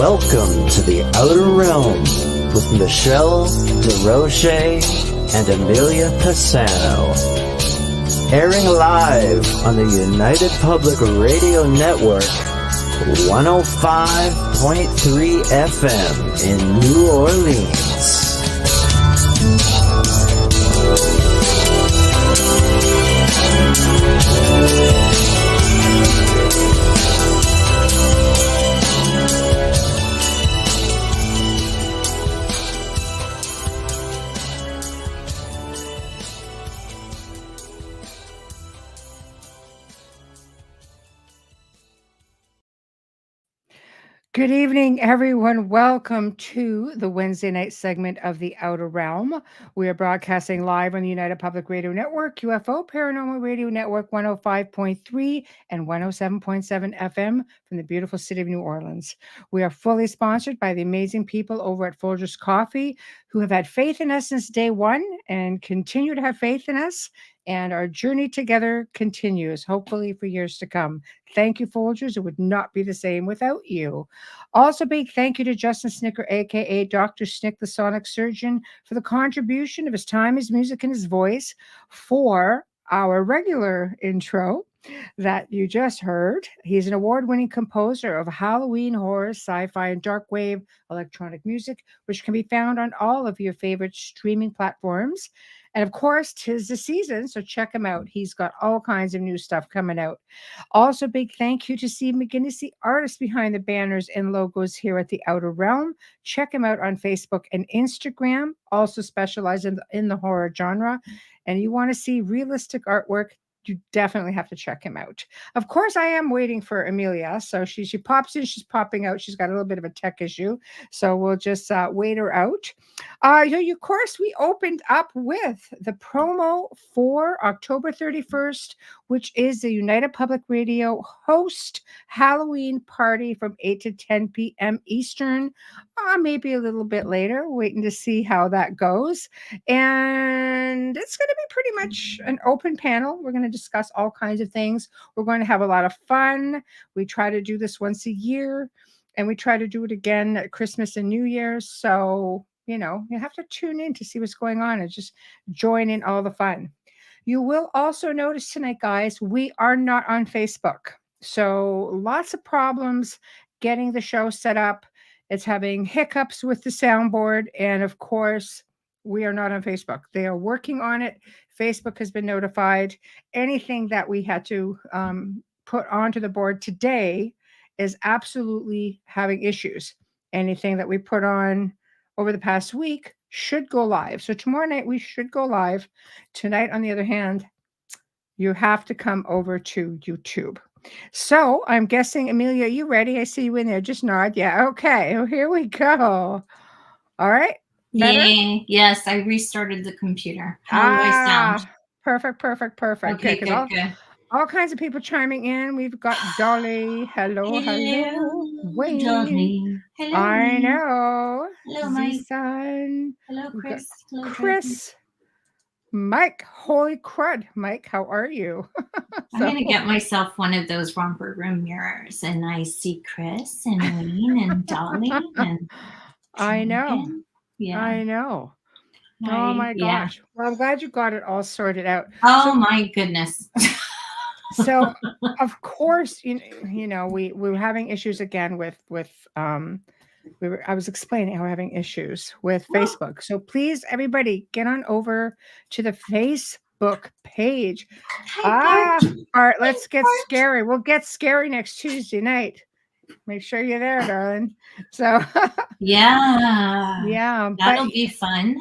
Welcome to the Outer Realm with Michelle and Amelia Pisano. Airing live on the United Public Radio Network, 105.3 FM in New Orleans. Good evening, everyone. Welcome to the Wednesday night segment of The Outer Realm. We are broadcasting live on the United Public Radio Network, UFO Paranormal Radio Network 105.3 and 107.7 FM from the beautiful city of New Orleans. We are fully sponsored by the amazing people over at Folgers Coffee who have had faith in us since day one and continue to have faith in us. And our journey together continues, hopefully for years to come. Thank you, Folgers. It would not be the same without you. Also, big thank you to Justin Snicker, a.k.a. Dr. Snick, the Sonic Surgeon, for the contribution of his time, his music, and his voice for our regular intro that you just heard. He's an award-winning composer of Halloween, horror, sci-fi, and dark wave electronic music, which can be found on all of your favorite streaming platforms. And of course, 'tis the season, so check him out. He's got all kinds of new stuff coming out. Also, big thank you to Steve McGinnis, the artist behind the banners and logos here at the Outer Realm. Check him out on Facebook and Instagram. Also specializes in the horror genre. And you want to see realistic artwork, you definitely have to check him out. Of course, I am waiting for Amelia. So she pops in, she's popping out. She's got a little bit of a tech issue. So we'll just wait her out. Of course, we opened up with the promo for October 31st, which is the United Public Radio host Halloween party from 8 to 10 p.m. Eastern, maybe a little bit later, waiting to see how that goes. And it's going to be pretty much an open panel. We're going to discuss all kinds of things. We're going to have a lot of fun. We try to do this once a year, and we try to do it again at Christmas and New Year's. So, you have to tune in to see what's going on and just join in all the fun. You will also notice tonight, guys, we are not on Facebook. So lots of problems getting the show set up. It's having hiccups with the soundboard. And of course, we are not on Facebook. They are working on it. Facebook has been notified. Anything that we had to put onto the board today is absolutely having issues. Anything that we put on over the past week should go live. So tomorrow night we should go live. Tonight, on the other hand, you have to come over to YouTube. So I'm guessing, Amelia, are you ready? I see you in there. Just nod. Yeah. Okay. Well, here we go. All right. Better? Yay. Yes, I restarted the computer. How do I sound? Perfect. Okay, good. All kinds of people chiming in. We've got Dolly. Hello. Wayne. Dolly. Hello. I know. Hello, Mike. Son. Hello, Chris. Hello, Chris. Mike. Holy crud. Mike, how are you? I'm going to get myself one of those romper room mirrors, and I see Chris and Wayne and Dolly. And I know. Yeah. I know. Oh my gosh. Well, I'm glad you got it all sorted out. My goodness. So of course, we were having issues again with I was explaining how we're having issues with Facebook. So please, everybody, get on over to the Facebook page. All right, let's get scary. We'll get scary next Tuesday night. Make sure you're there, darling. So yeah, that'll be fun.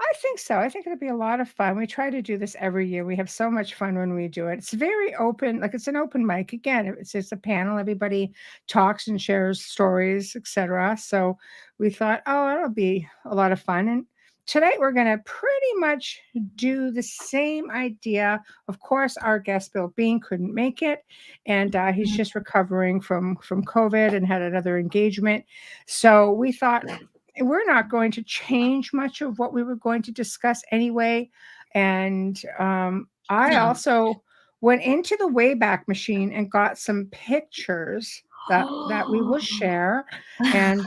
I think so. I think it'll be a lot of fun. We try to do this every year. We have so much fun when we do it. It's very open, like it's an open mic. Again, it's just a panel. Everybody talks and shares stories, etc. So we thought, it'll be a lot of fun. And tonight we're going to pretty much do the same idea. Of course, our guest Bill Bean couldn't make it, and he's just recovering from COVID and had another engagement. So we thought, we're not going to change much of what we were going to discuss anyway. And I also went into the Wayback Machine and got some pictures that we will share. And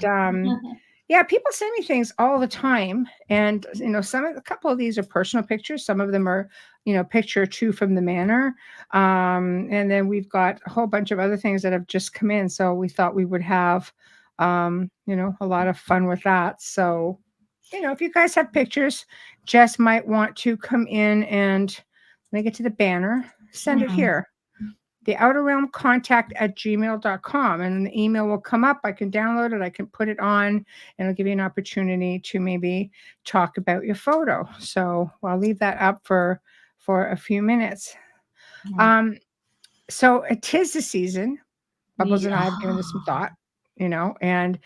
yeah, people send me things all the time. And a couple of these are personal pictures. Some of them are, picture or two from the manor. And then we've got a whole bunch of other things that have just come in. So we thought we would have a lot of fun with that. So, if you guys have pictures, Jess might want to come in and let me get to the banner, send it here. theouterrealmcontact@gmail.com, and the email will come up. I can download it, I can put it on, and it'll give you an opportunity to maybe talk about your photo. So I'll leave that up for a few minutes. So it is the season. Bubbles and I have given this some thought, and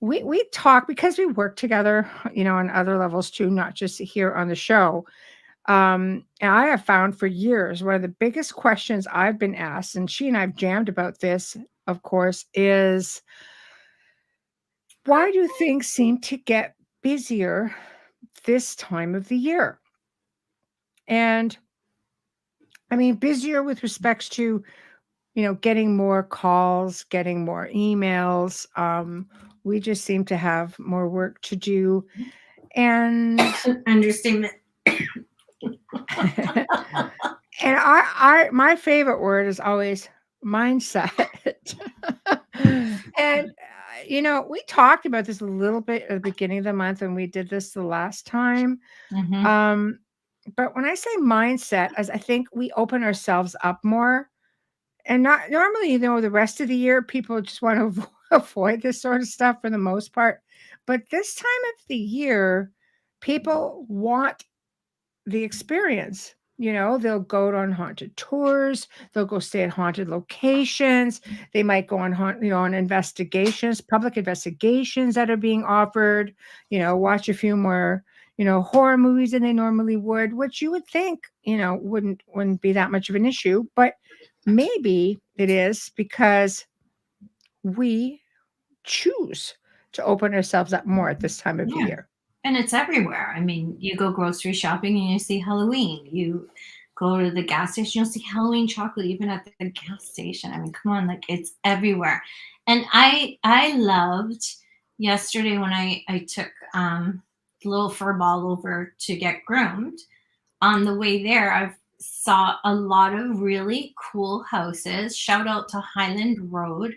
we talk because we work together, on other levels too, not just here on the show. And I have found for years, one of the biggest questions I've been asked, and she and I have jammed about this, of course, is why do things seem to get busier this time of the year? And I mean, busier with respects to, getting more calls, getting more emails. We just seem to have more work to do. And understatement. And my favorite word is always mindset. And we talked about this a little bit at the beginning of the month, and we did this the last time. But when I say mindset, as I think we open ourselves up more, and not normally, the rest of the year, people just want to avoid this sort of stuff for the most part. But this time of the year, people want the experience. They'll go on haunted tours. They'll go stay at haunted locations. They might go on on investigations, public investigations that are being offered. Watch a few more, horror movies than they normally would, which you would think, wouldn't be that much of an issue. But maybe it is because we choose to open ourselves up more at this time of the year. And it's everywhere. I mean, you go grocery shopping and you see Halloween. You go to the gas station, you'll see Halloween chocolate, even at the gas station. I mean, come on, like it's everywhere. And I loved yesterday when I took the little fur ball over to get groomed. On the way there, I saw a lot of really cool houses. Shout out to Highland Road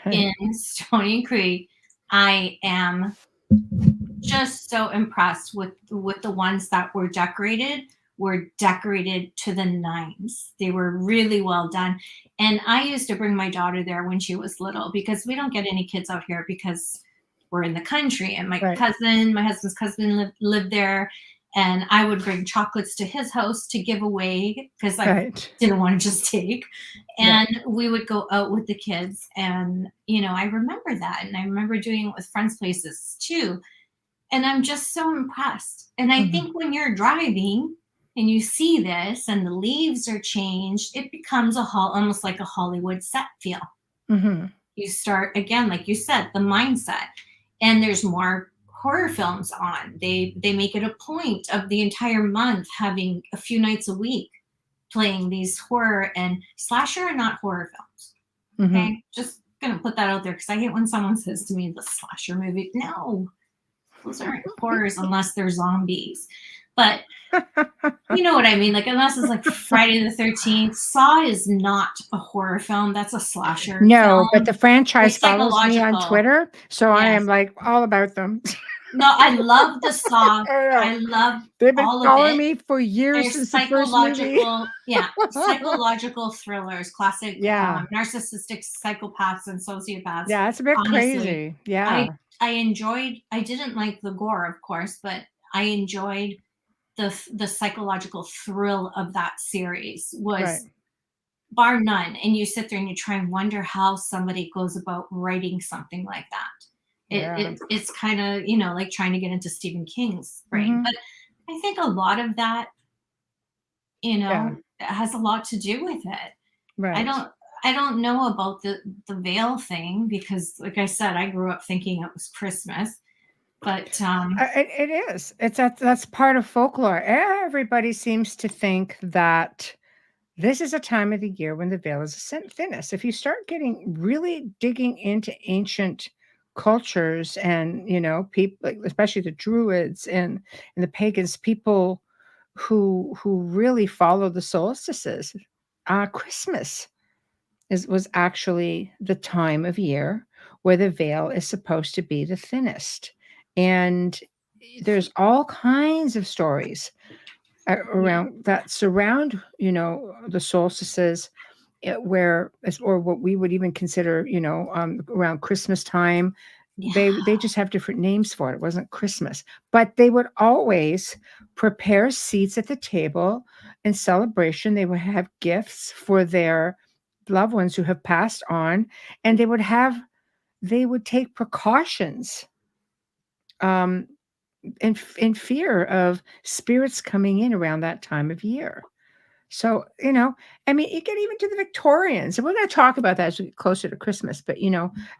in Stony Creek. I am just so impressed with the ones that were decorated to the nines. They were really well done. And I used to bring my daughter there when she was little, because we don't get any kids out here because we're in the country. And my husband's cousin lived there. And I would bring chocolates to his house to give away because I didn't want to just take. And we would go out with the kids. And, I remember that. And I remember doing it with friends' places too. And I'm just so impressed. And I think when you're driving and you see this and the leaves are changed, it becomes almost like a Hollywood set feel. You start, again, like you said, the mindset. And there's more horror films on. They make it a point of the entire month having a few nights a week playing these horror and slasher are not horror films. Okay, just gonna put that out there because I hate when someone says to me the slasher movie. No, those aren't horrors unless they're zombies. But you know what I mean? Like, unless it's like Friday the 13th. Saw is not a horror film. That's a slasher film. But the franchise follows me on Twitter. So I am like all about them. No, I love the Saw. I love They've been all following of it. me for years since the first movie. Psychological thrillers, classic narcissistic psychopaths and sociopaths. Yeah, it's a bit crazy. Yeah. I enjoyed, I didn't like the gore, of course, but I enjoyed the psychological thrill of that series was bar none. And you sit there and you try and wonder how somebody goes about writing something like that. It's kind of, like trying to get into Stephen King's brain. But I think a lot of that, has a lot to do with it. Right. I don't know about the veil thing because, like I said, I grew up thinking it was Christmas. But it is. That's part of folklore. Everybody seems to think that this is a time of the year when the veil is thinnest. If you start getting really digging into ancient cultures and, people, like, especially the Druids and the pagans, people who really follow the solstices, Christmas was actually the time of year where the veil is supposed to be the thinnest. And there's all kinds of stories Yeah. around that surround, the solstices, or what we would even consider, around Christmas time. Yeah. They just have different names for it. It wasn't Christmas, but they would always prepare seats at the table in celebration. They would have gifts for their loved ones who have passed on, and they would take precautions, um, in fear of spirits coming in around that time of year. So, I mean, you get even to the Victorians, and we're going to talk about that as we get closer to Christmas, but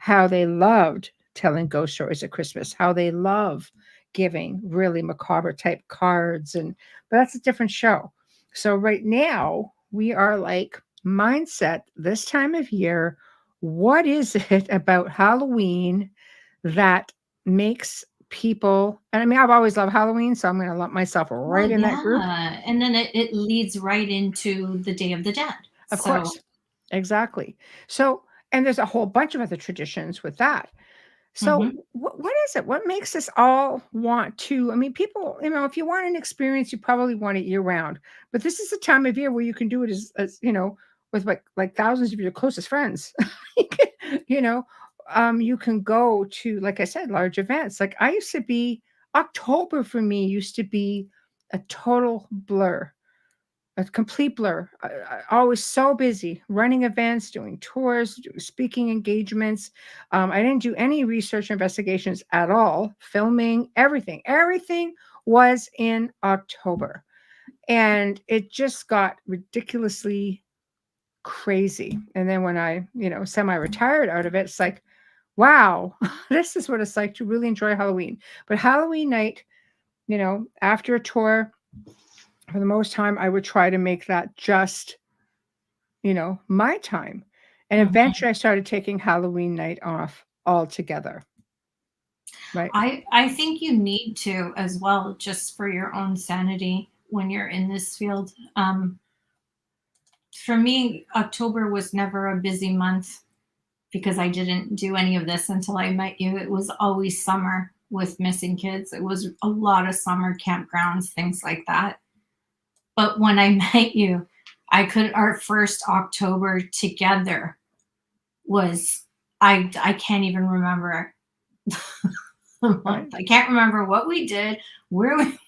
how they loved telling ghost stories at Christmas, how they love giving really macabre type cards, but that's a different show. So right now we are like mindset this time of year. What is it about Halloween that makes people, and I mean, I've always loved Halloween, so I'm going to lump myself Well, right in that group. yeah. And then it leads right into the Day of the Dead. Of So, course. Exactly. So, and there's a whole bunch of other traditions with that. So, mhm. what is it? What makes us all want to? I mean, people, if you want an experience, you probably want it year round. But this is a time of year where you can do it as with like thousands of your closest friends. you know, you can go to, like I said, large events. Like I used to be, October for me used to be a total blur, a complete blur. I was so busy running events, doing tours, speaking engagements. I didn't do any research investigations at all, filming, everything. Everything was in October. And it just got ridiculously crazy. And then when I, semi-retired out of it, it's like, wow, this is what it's like to really enjoy Halloween. But Halloween night, after a tour, for the most time, I would try to make that just, my time. And Mhm. eventually I started taking Halloween night off altogether. Right. I think you need to as well, just for your own sanity when you're in this field. For me, October was never a busy month because I didn't do any of this until I met you. It was always summer with missing kids. It was a lot of summer campgrounds, things like that. But when I met you, our first October together was, I can't even remember a Right. month. I can't remember what we did, where we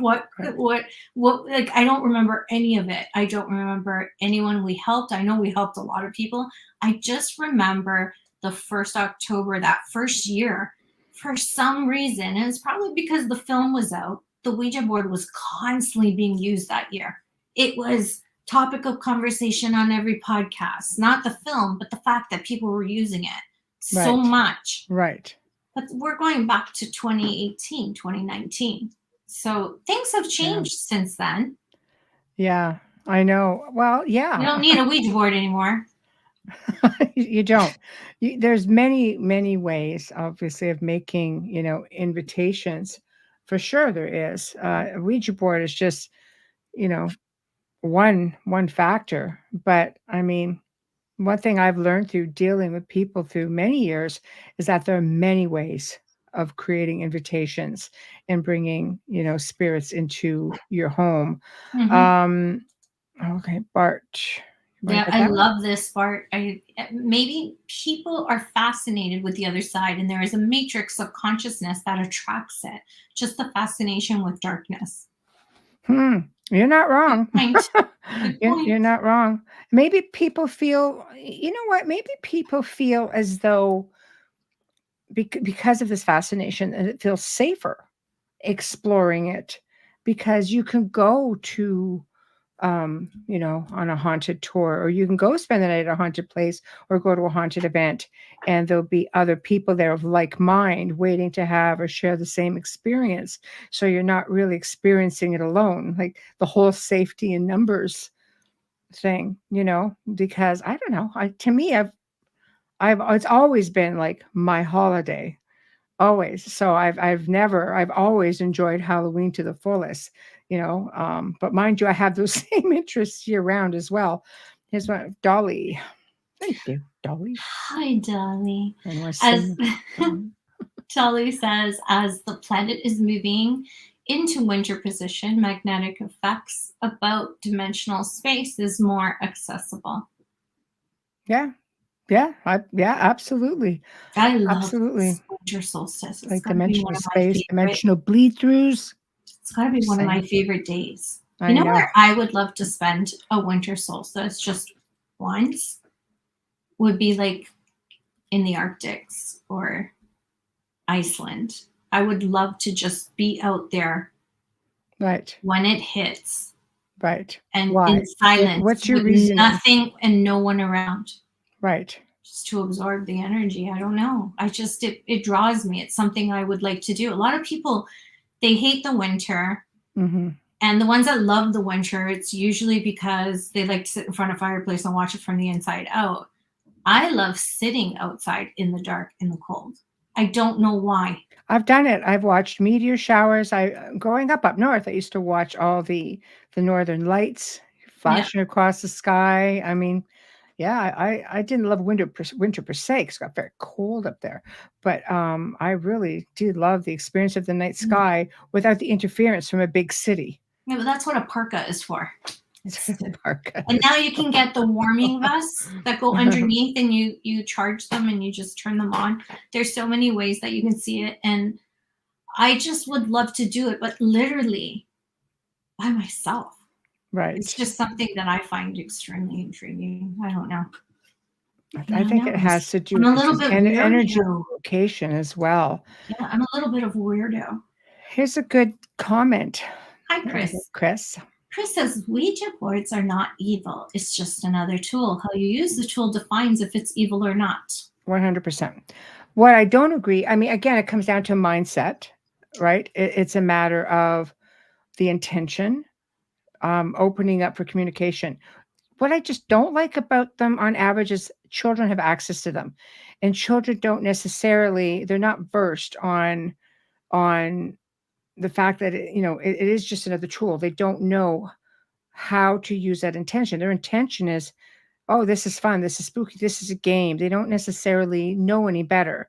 went, Right. what, like, I don't remember any of it. I don't remember anyone we helped. I know we helped a lot of people. I just remember the first October, that first year, for some reason, and it's probably because the film was out, the Ouija board was constantly being used that year. It was topic of conversation on every podcast, not the film, but the fact that people were using it so Right. much. Right. But we're going back to 2018, 2019. So things have Yeah. changed since then. Yeah. I know. Well, You don't yeah. need a Ouija board anymore. You don't. There's many, many ways, obviously, of making, invitations. For sure there is. A Ouija board is just, you know, one factor. But I mean, one thing I've learned through dealing with people through many years is that there are many ways of creating invitations and bringing, spirits into your home. Hmm. Um, okay, Bart, write Yeah, that I down. love this part. Maybe people are fascinated with the other side, and there is a matrix of consciousness that attracts it. Just the fascination with darkness. Hmm, you're not Good wrong. point. Good You're point. not wrong. Maybe people feel, you know what? Maybe people feel as though because of this fascination, that it feels safer exploring it because you can go to, on a haunted tour, or you can go spend the night at a haunted place or go to a haunted event, and there'll be other people there of like mind waiting to have or share the same experience. So you're not really experiencing it alone. Like the whole safety in numbers thing, because I don't know. To me, it's always been like my holiday, always. So I've always enjoyed Halloween to the fullest, but mind you, I have those same interests year round as well. Here's one, Dolly. Thank you, Dolly. Hi, Dolly. And we're As singing. Dolly says, as the planet is moving into winter position, magnetic effects about dimensional space is more accessible. Yeah. Yeah. Yeah, absolutely. I love Absolutely. winter solstice. It's Like got to be one dimensional of my space, favorite. dimensional bleed throughs. It's got to be one of my Same. favorite days. I You know know. where I would love to spend a winter solstice just once would be like in the Arctics or Iceland. I would love to just be out there Right. when it hits Right. and Why? in silence What's your with reasoning? nothing and no one around. Right. Just to absorb the energy. I don't know. It draws me. It's something I would like to do. A lot of people, they hate the winter. Mm-hmm. And the ones that love the winter, it's usually because they like to sit in front of a fireplace and watch it from the inside out. I love sitting outside in the dark, in the cold. I don't know why. I've done it. I've watched meteor showers. Growing up north, I used to watch all the northern lights flashing across the sky. I mean, yeah, I didn't love winter per se, 'cause it got very cold up there. But I really did love the experience of the night sky without the interference from a big city. Yeah, but that's what a parka is for. It's a parka. And now you can get the warming vests that go underneath, and you charge them and you just turn them on. There's so many ways that you can see it, and I just would love to do it, but literally by myself. Right. It's just something that I find extremely intriguing. I don't know. I think it has to do I'm a with little just bit energy weirdo. location as well. Yeah, I'm a little bit of a weirdo. Here's a good comment. Hi, Chris. Chris. Chris says Ouija boards are not evil. It's just another tool. How you use the tool defines if it's evil or not. 100%. What I don't agree, I mean, again, it comes down to mindset, right? It's a matter of the intention, opening up for communication. What I just don't like about them on average is children have access to them, and children don't necessarily, they're not versed on the fact that it is just another tool. They don't know how to use that intention. Their intention is, oh, this is fun, this is spooky, this is a game. They don't necessarily know any better.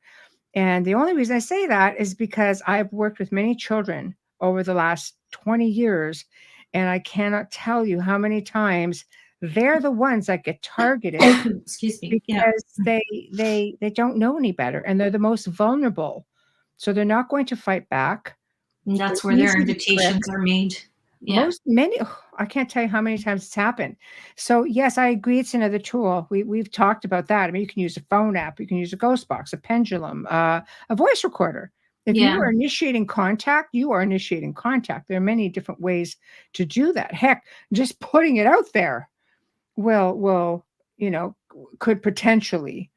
And the only reason I say that is because I've worked with many children over the last 20 years, and I cannot tell you how many times they're the ones that get targeted Excuse me. because they don't know any better, and they're the most vulnerable. So they're not going to fight back. And that's They're where their easy to invitations trick. are made. Yeah. I can't tell you how many times it's happened. So yes, I agree, it's another tool. We've talked about that. I mean, you can use a phone app, you can use a ghost box, a pendulum, a voice recorder. If you are initiating contact, you are initiating contact. There are many different ways to do that. Heck, just putting it out there will could potentially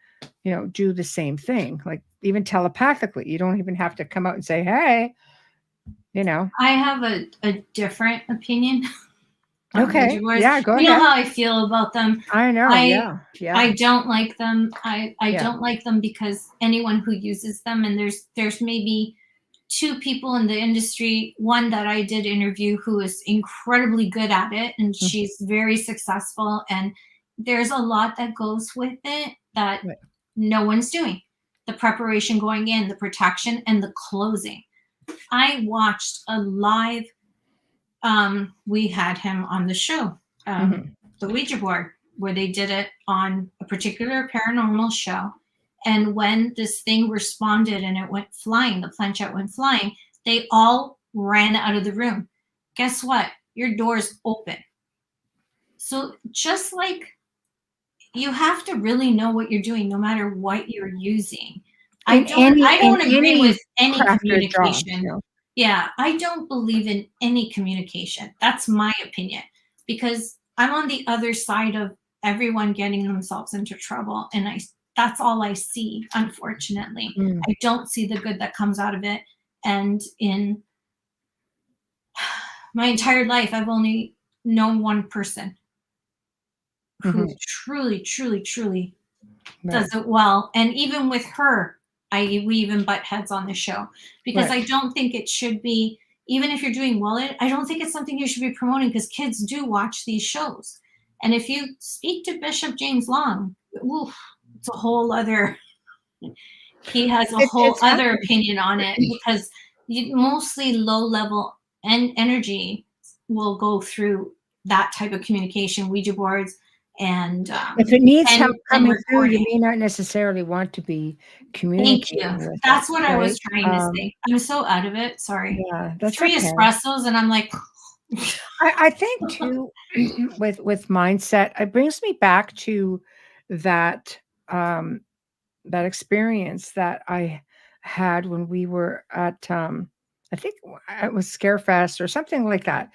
do the same thing, like even telepathically. You don't even have to come out and say, hey. I have a different opinion. Okay. Yeah, go ahead. You know how I feel about them. I know. Yeah. I don't like them. I Yeah. don't like them because anyone who uses them, and there's maybe two people in the industry, one that I did interview who is incredibly good at it, and she's very successful, and there's a lot that goes with it that no one's doing. The preparation going in, the protection, and the closing. I watched a live, we had him on the show, the Ouija board, where they did it on a particular paranormal show. And when this thing responded and it went flying, the planchette went flying, they all ran out of the room. Guess what? Your door's open. So just like you have to really know what you're doing, no matter what you're using. I don't agree with any communication. Yeah, I don't believe in any communication. That's my opinion, because I'm on the other side of everyone getting themselves into trouble, and that's all I see, unfortunately. I don't see the good that comes out of it. And in my entire life, I've only known one person who Mhm. truly, truly, truly Right. does it well. And even with her, we even butt heads on the show because Right. I don't think it should be, even if you're doing well, I don't think it's something you should be promoting because kids do watch these shows. And if you speak to Bishop James Long, oof, it's a whole other, he has a whole It's other happening. opinion on it because mostly low level and energy will go through that type of communication, Ouija boards, and If it needs help coming through, you recording. may not necessarily want to be Thank you. communicating with it, That's what I was right? trying to say. I'm so out of it. Sorry. Yeah, that's 3 okay. espressos and I'm like, I think too, with mindset, it brings me back to that, um, that experience that I had when we were at, I think it was Scarefest or something like that.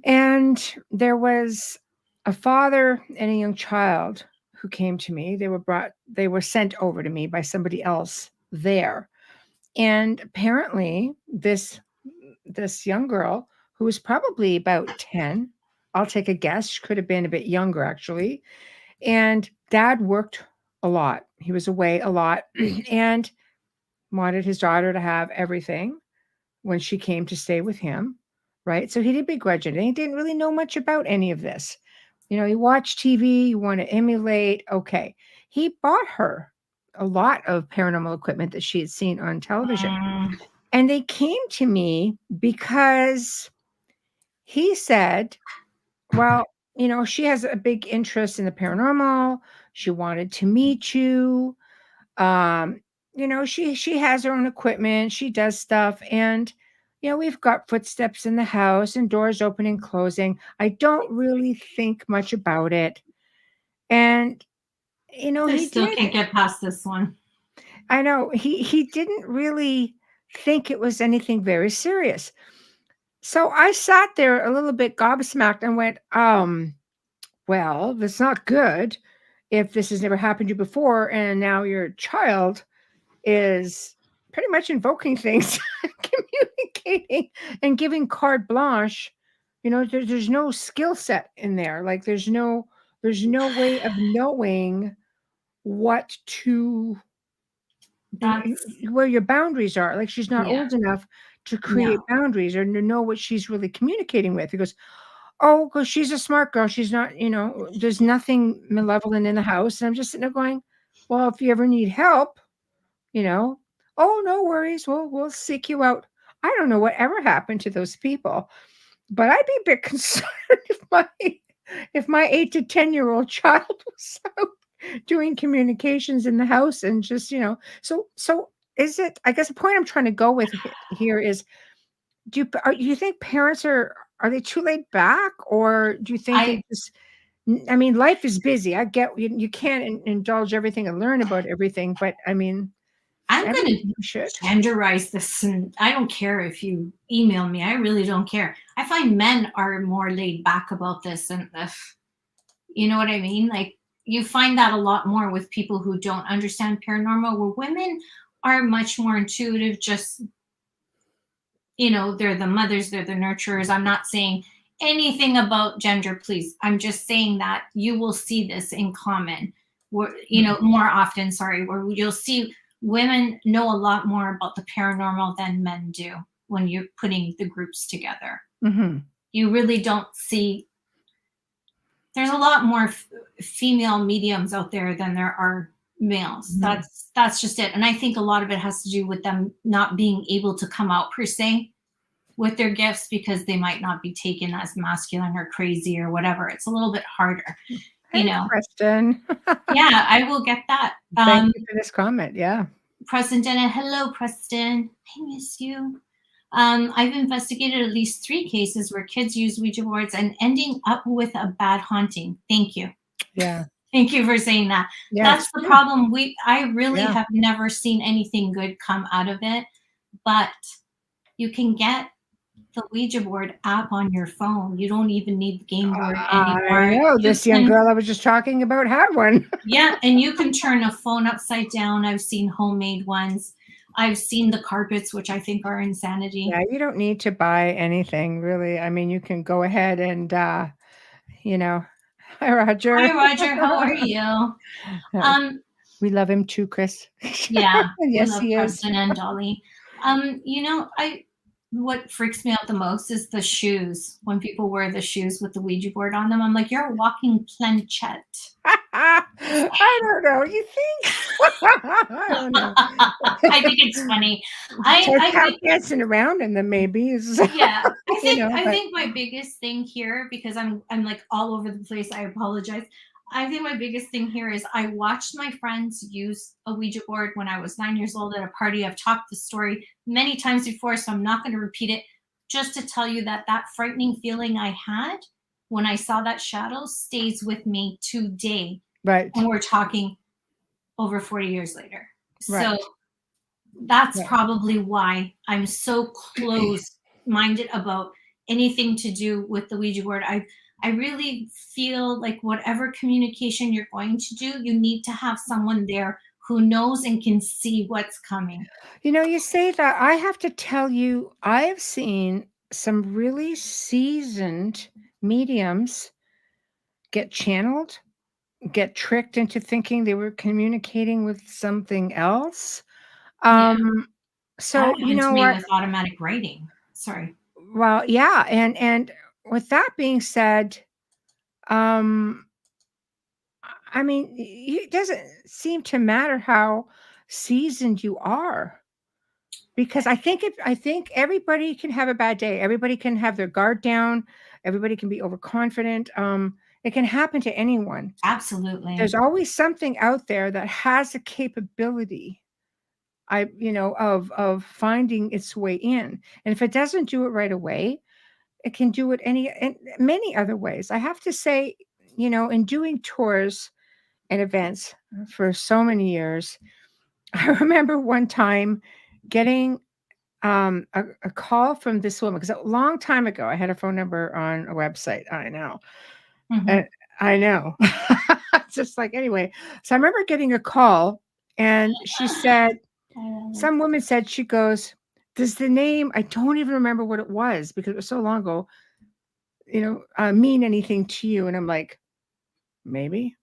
And there was a father and a young child who came to me. They were sent over to me by somebody else there. And apparently this young girl who was probably about 10, I'll take a guess, she could have been a bit younger actually. And dad worked a lot. He was away a lot and wanted his daughter to have everything when she came to stay with him, right? So he didn't begrudge it. And he didn't really know much about any of this. You know, you watch TV, you want to emulate. Okay. He bought her a lot of paranormal equipment that she had seen on television. mm, And they came to me because he said, well, you know, she has a big interest in the paranormal. She wanted to meet you. Um, you know, she has her own equipment, she does stuff, and you know, we've got footsteps in the house and doors opening and closing. I don't really think much about it. And you know, I he still did. can't get past this one. I know he didn't really think it was anything very serious. So I sat there a little bit gobsmacked and went, well, that's not good if this has never happened to you before and now your child is pretty much invoking things, communicating and giving carte blanche. You know, there's no skill set in there. Like there's no way of knowing what to That's, where your boundaries are. Like she's not yeah, old enough to no. create boundaries or to know what she's really communicating with. He goes, oh, because she's a smart girl. She's not, you know, there's nothing malevolent in the house. And I'm just sitting there going, well, if you ever need help, you know, oh, no worries. We'll seek you out. I don't know whatever happened to those people, but I'd be a bit concerned if my 8 to 10-year-old child was out doing communications in the house and just, you know, so is it, I guess the point I'm trying to go with here is, do you think parents are they too laid back, or do you think I they just, I mean, life is busy. I get you can't indulge everything and learn about everything, but I mean, I'm I don't gonna think you should. genderize this, and I don't care if you email me. I really don't care. I find men are more laid back about this, and you know what I mean? Like you find that a lot more with people who don't understand paranormal, where women are much more intuitive, just, you know, they're the mothers, they're the nurturers. I'm not saying anything about gender, please. I'm just saying that you will see this in common, where, you know, more often, sorry, where you'll see women know a lot more about the paranormal than men do when you're putting the groups together. Mhm. You really don't see, there's a lot more female mediums out there than there are males. Mhm. That's just it. And I think a lot of it has to do with them not being able to come out per se with their gifts because they might not be taken as masculine or crazy or whatever. It's a little bit harder, you Hey, know. Preston. Yeah, I will get that. Thank you for this comment. Yeah. Preston Dennett, hello, Preston. I miss you. I've investigated at least 3 cases where kids use Ouija boards and ending up with a bad haunting. Thank you. Yeah. Thank you for saying that. Yeah, That's it's the true. problem. I really Yeah. have never seen anything good come out of it, but you can get the Ouija board app on your phone. You don't even need the game board I anymore. know You this young can, girl I was just talking about had one. yeah, and you can turn a phone upside down. I've seen homemade ones. I've seen the carpets, which I think are insanity. Yeah, you don't need to buy anything really. I mean, you can go ahead and, you know, Hi, Roger. Hi, Roger. How are you? We love him too, Chris. Yeah, we Yes, love he is. Preston and Dolly. I what freaks me out the most is the shoes. When people wear the shoes with the Ouija board on them, I'm like, you're a walking planchette. I don't know. You think? I don't know. I think it's funny. I Tap think dancing around in them, maybe. yeah. I But think my biggest thing here, because I'm like all over the place, I apologize. I think my biggest thing here is I watched my friends use a Ouija board when I was 9 years old at a party. I've talked the story many times before, so I'm not going to repeat it. Just to tell you that that frightening feeling I had when I saw that shadow stays with me today. right, And we're talking over 40 years later. right. So that's Right. probably why I'm so close minded about anything to do with the Ouija board. I really feel like whatever communication you're going to do, you need to have someone there who knows and can see what's coming. You say that. I have to tell you, I have seen some really seasoned mediums get channeled, get tricked into thinking they were communicating with something else. Yeah. So That you happened to know me what? with automatic writing. Sorry. Well, yeah, and with that being said, um, I mean, it doesn't seem to matter how seasoned you are. Because I think everybody can have a bad day. Everybody can have their guard down. Everybody can be overconfident. It can happen to anyone. Absolutely. There's always something out there that has a capability, of finding its way in. And if it doesn't do it right away, it can do it in many other ways. I have to say, in doing tours and events for so many years, I remember one time getting a call from this woman, because a long time ago I had a phone number on a website. I know. Mhm. And I know. It's just like, anyway. So I remember getting a call, and she said, some woman said, she goes, does the name, I don't even remember what it was because it was so long ago, mean anything to you? And I'm like, maybe.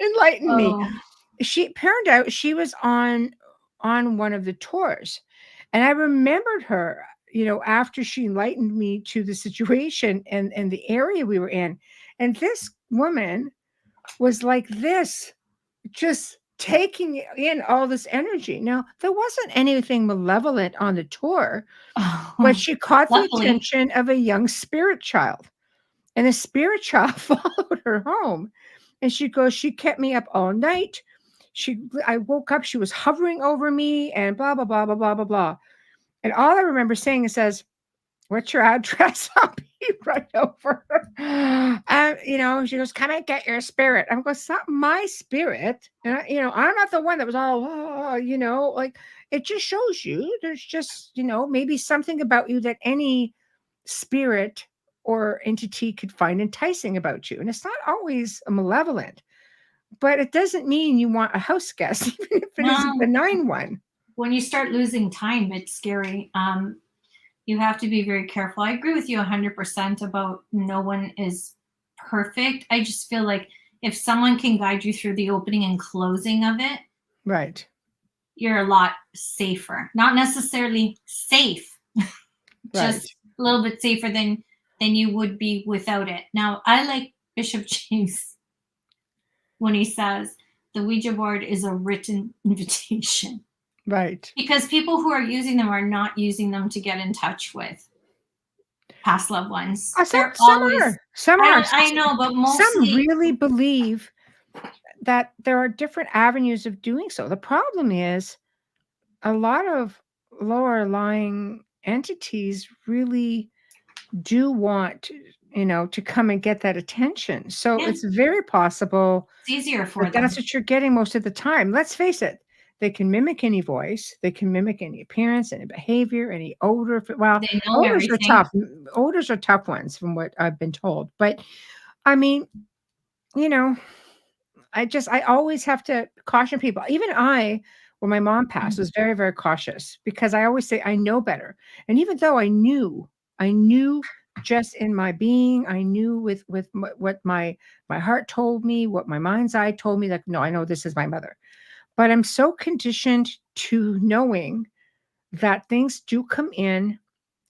Enlighten me. Oh, She turned out she was on one of the tours, and I remembered her, after she enlightened me to the situation and the area we were in. And this woman was like this, just taking in all this energy. Now, there wasn't anything malevolent on the tour, but she caught the luckily. attention of a young spirit child, and the spirit child followed her home. And she goes, she kept me up all night. I woke up, she was hovering over me, and blah, blah, blah, blah, blah, blah, blah. And all I remember saying, it says, what's your address? I'll be right over. She goes, come and get your spirit. I'm going, it's not my spirit. And I'm not the one that was all, like, it just shows you there's just, maybe something about you that any spirit or entity could find enticing about you. And it's not always a malevolent, but it doesn't mean you want a house guest, even if it is a No, benign one. when you start losing time, it's scary. You have to be very careful. I agree with you 100% about no one is perfect. I just feel like if someone can guide you through the opening and closing of it, Right. you're a lot safer. Not necessarily safe, Right. just a little bit safer than you would be without it. Now, I like Bishop James when he says the Ouija board is a written invitation. Right. Because people who are using them are not using them to get in touch with past loved ones. Some They're some always, are. Some are. I know, but Some mostly, really believe that there are different avenues of doing so. The problem is a lot of lower lying entities really do want, to come and get that attention. So yeah, it's very possible it's easier for that that's them. what you're getting most of the time. Let's face it. They can mimic any voice. They can mimic any appearance, any behavior, any odor. Well, They know odors are everything. tough. Odors are tough ones from what I've been told. But I mean, you know, I always have to caution people. Even when my mom passed, was very, very cautious because I always say I know better. And even though I knew just in my being. I knew with what my heart told me, what my mind's eye told me, like, no, I know this is my mother. But I'm so conditioned to knowing that things do come in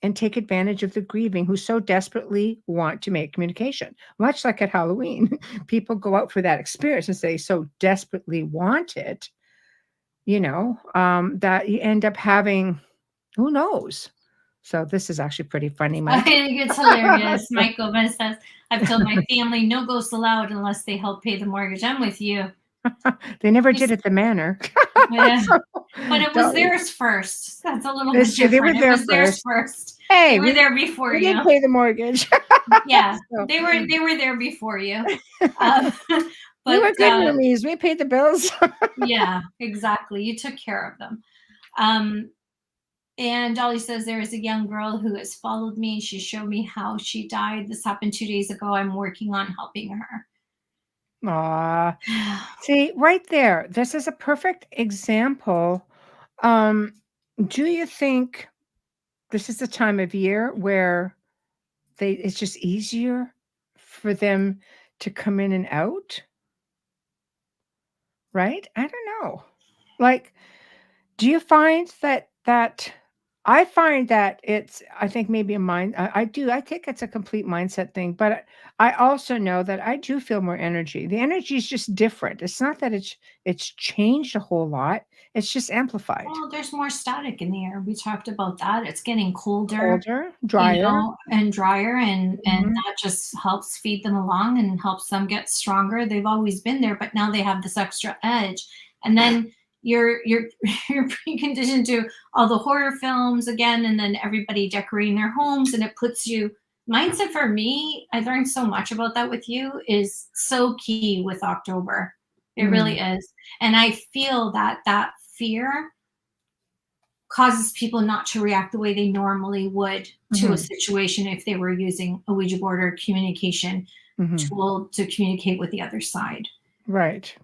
and take advantage of the grieving who so desperately want to make communication. Much like at Halloween, people go out for that experience and they so desperately want it, that you end up having, who knows? So this is actually pretty funny, I Mike. think it's hilarious. Mike Gomez says, I've told my family no ghosts allowed unless they help pay the mortgage. I'm with you. They never did at the manor. Yeah. So, But it was theirs first. That's a little bit It's true, they were different. It there was theirs first. first. Hey, They were there before we you. didn't pay the mortgage. Yeah, So, they were there before you. we were But good roomies. We paid the bills. yeah, exactly. You took care of them. And Dolly says there is a young girl who has followed me. She showed me how she died. This happened 2 days ago. I'm working on helping her. Aw. See, right there, this is a perfect example. Do you think this is the time of year where it's just easier for them to come in and out? Right? I don't know. Like, do you find that I find that I think maybe a mind I do. I think it's a complete mindset thing, but I also know that I do feel more energy. The energy is just different. It's not that it's changed a whole lot. It's just amplified. Well, there's more static in the air. We talked about that. It's getting colder, Colder, drier. and drier, and Mhm, that just helps feed them along and helps them get stronger. They've always been there, but now they have this extra edge. And then you're you're preconditioned to all the horror films again, and then everybody decorating their homes, and it puts you mindset for me. I learned so much about that with you is so key with October. It mm, really is. And I feel that fear causes people not to react the way they normally would to a mhm, situation if they were using a Ouija board or communication mhm. tool to communicate with the other side. Right.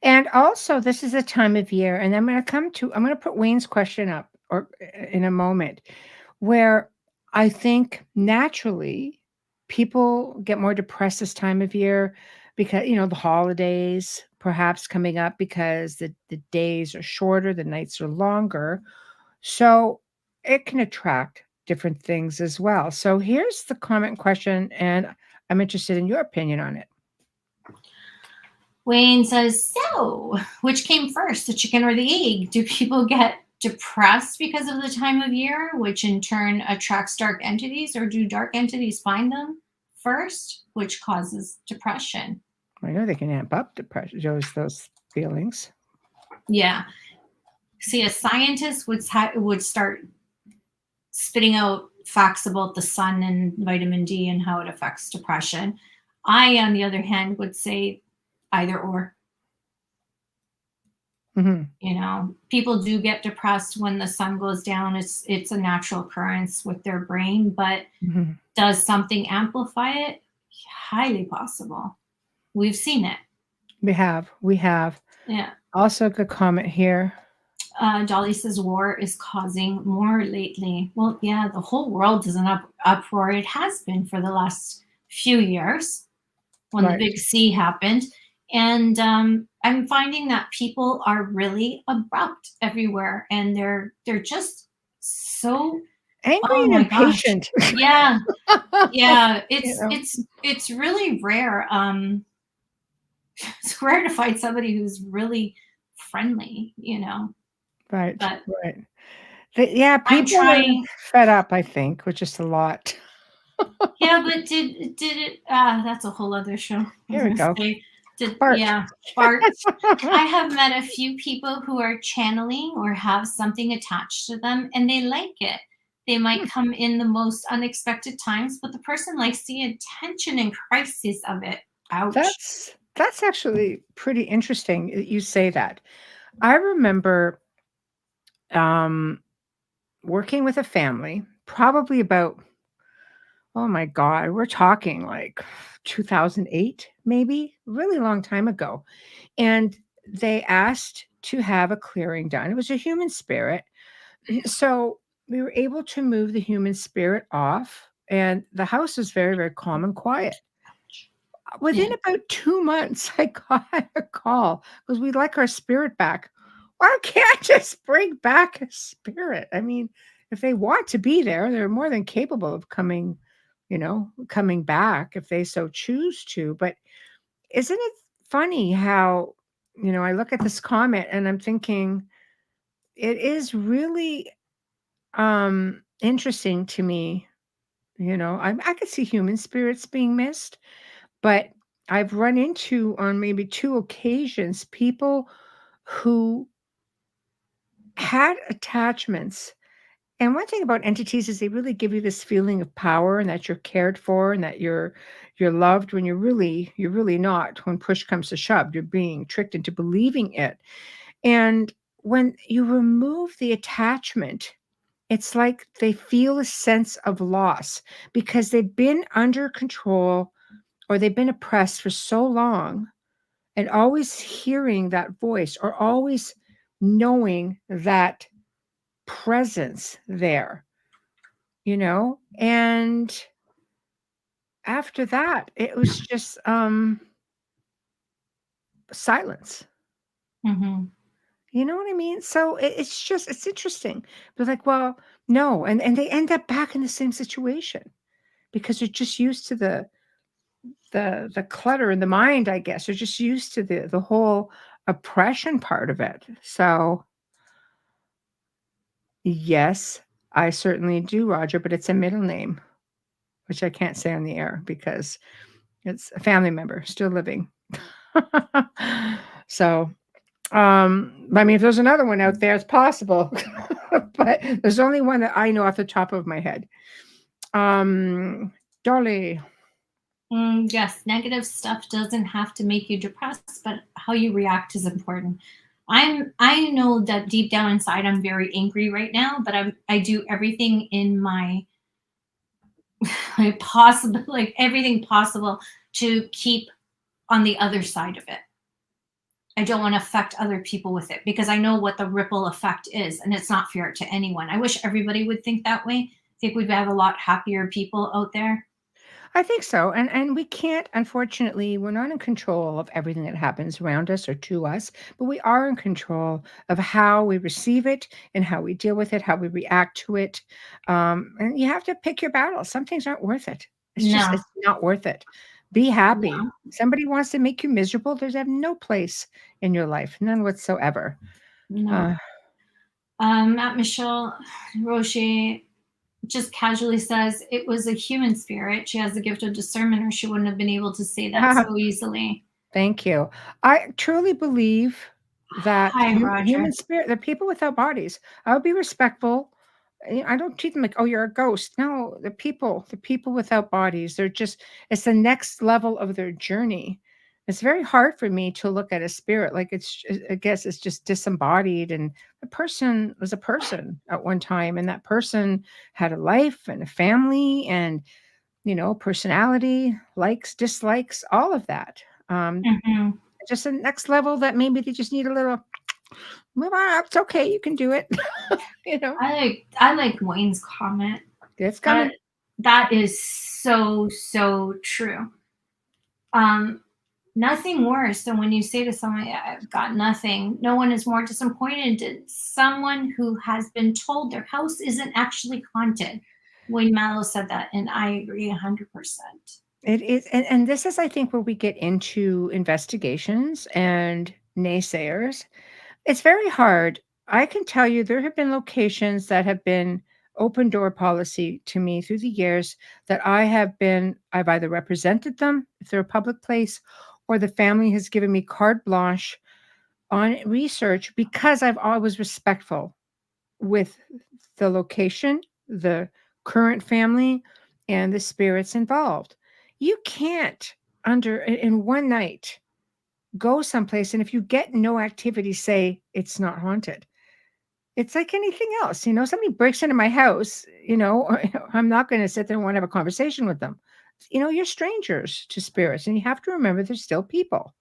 And also, this is a time of year, and I'm gonna put Wayne's question up or in a moment, where I think naturally people get more depressed this time of year because, the holidays perhaps coming up because the days are shorter, the nights are longer. So it can attract different things as well. So here's the comment question, and I'm interested in your opinion on it. Wayne says, so which came first, the chicken or the egg? Do people get depressed because of the time of year, which in turn attracts dark entities, or do dark entities find them first, which causes depression? I know they can amp up depression, those feelings. Yeah. See, a scientist would start spitting out facts about the sun and vitamin D and how it affects depression. I, on the other hand, would say either or. Mhm, People do get depressed when the sun goes down. It's a natural occurrence with their brain, but mhm. does something amplify it? Highly possible. We've seen it. We have. Yeah. Also a good comment here. Dolly says war is causing more lately. Well, yeah, the whole world is in uproar. It has been for the last few years when the Right. big C happened. And I'm finding that people are really abrupt everywhere, and they're just so, Angry oh and my gosh, impatient. yeah, yeah. You It's know? it's it's really rare. It's rare to find somebody who's really friendly. Right, But right. Yeah, I'm people are trying. fed up, I think, with just a lot. Yeah, but did it? That's a whole other show. I was Here we gonna go. say, did Fart. yeah, farts. I have met a few people who are channeling or have something attached to them, and they like it. They might Hmm, come in the most unexpected times, but the person likes the attention and crisis of it. Ouch. that's actually pretty interesting that you say that. I remember, um, working with a family, probably about, oh my god, we're talking like 2008, maybe, really long time ago, and they asked to have a clearing done. It was a human spirit. So we were able to move the human spirit off and the house was very, very calm and quiet. Within Yeah. about 2 months, I got a call because 'cause we'd like our spirit back. Why can't I just bring back a spirit? I mean, if they want to be there, they're more than capable of coming back if they so choose to, but isn't it funny how, I look at this comment and I'm thinking, it is really, interesting to me, I could see human spirits being missed. But I've run into, on maybe 2 occasions, people who had attachments. And one thing about entities is they really give you this feeling of power and that you're cared for and that you're loved when you're really not. When push comes to shove, you're being tricked into believing it. And when you remove the attachment, it's like they feel a sense of loss because they've been under control or they've been oppressed for so long, and always hearing that voice or always knowing that presence there, and after that it was just silence. Hmm. You know what I mean? So it's interesting. They're like, well, no, and they end up back in the same situation because they're just used to the clutter in the mind, I guess. They're just used to the whole oppression part of it. So yes, I certainly do, Roger, but it's a middle name, which I can't say on the air because it's a family member still living. So, I mean, if there's another one out there, it's possible, but there's only one that I know off the top of my head. Dolly. Yes, negative stuff doesn't have to make you depressed, but how you react is important. I know that deep down inside I'm very angry right now, but I do everything in my possible, like everything possible, to keep on the other side of it. I don't want to affect other people with it because I know what the ripple effect is, and it's not fair to anyone. I wish everybody would think that way. I think we'd have a lot happier people out there. I think so. And we can't, unfortunately, we're not in control of everything that happens around us or to us, but we are in control of how we receive it and how we deal with it, how we react to it. And you have to pick your battles. Some things aren't worth it. No, It's not worth it. Be happy. no, Somebody wants to make you miserable. There's have no place in your life, none whatsoever. no. Uh, Matt Michelle Roche just casually says it was a human spirit. She has the gift of discernment, or she wouldn't have been able to say that so easily. Thank you. I truly believe that Hi, Roger. human spirit, the people without bodies, I would be respectful. I don't treat them like, oh, you're a ghost. No, the people without bodies, it's the next level of their journey. It's very hard for me to look at a spirit like I guess it's just disembodied. And the person was a person at one time, and that person had a life and a family and, personality, likes, dislikes, all of that. Um, Hmm. just a next level that maybe they just need a little move on. It's okay. You can do it. you know, I like Wayne's comment. it's That coming. that is so true. Um, Nothing worse than when you say to someone, "Yeah, I've got nothing." No one is more disappointed than someone who has been told their house isn't actually haunted. Wayne Mallow said that, and I agree 100%. It is, and this is, I think, where we get into investigations and naysayers. It's very hard. I can tell you there have been locations that have been open door policy to me through the years that I've either represented them if they're a public place, or the family has given me carte blanche on research because I've always respectful with the location, the current family, and the spirits involved. You can't in one night go someplace, and if you get no activity, say it's not haunted. It's like anything else, somebody breaks into my house, I'm not going to sit there and want to have a conversation with them. You're strangers to spirits, and you have to remember they're still people.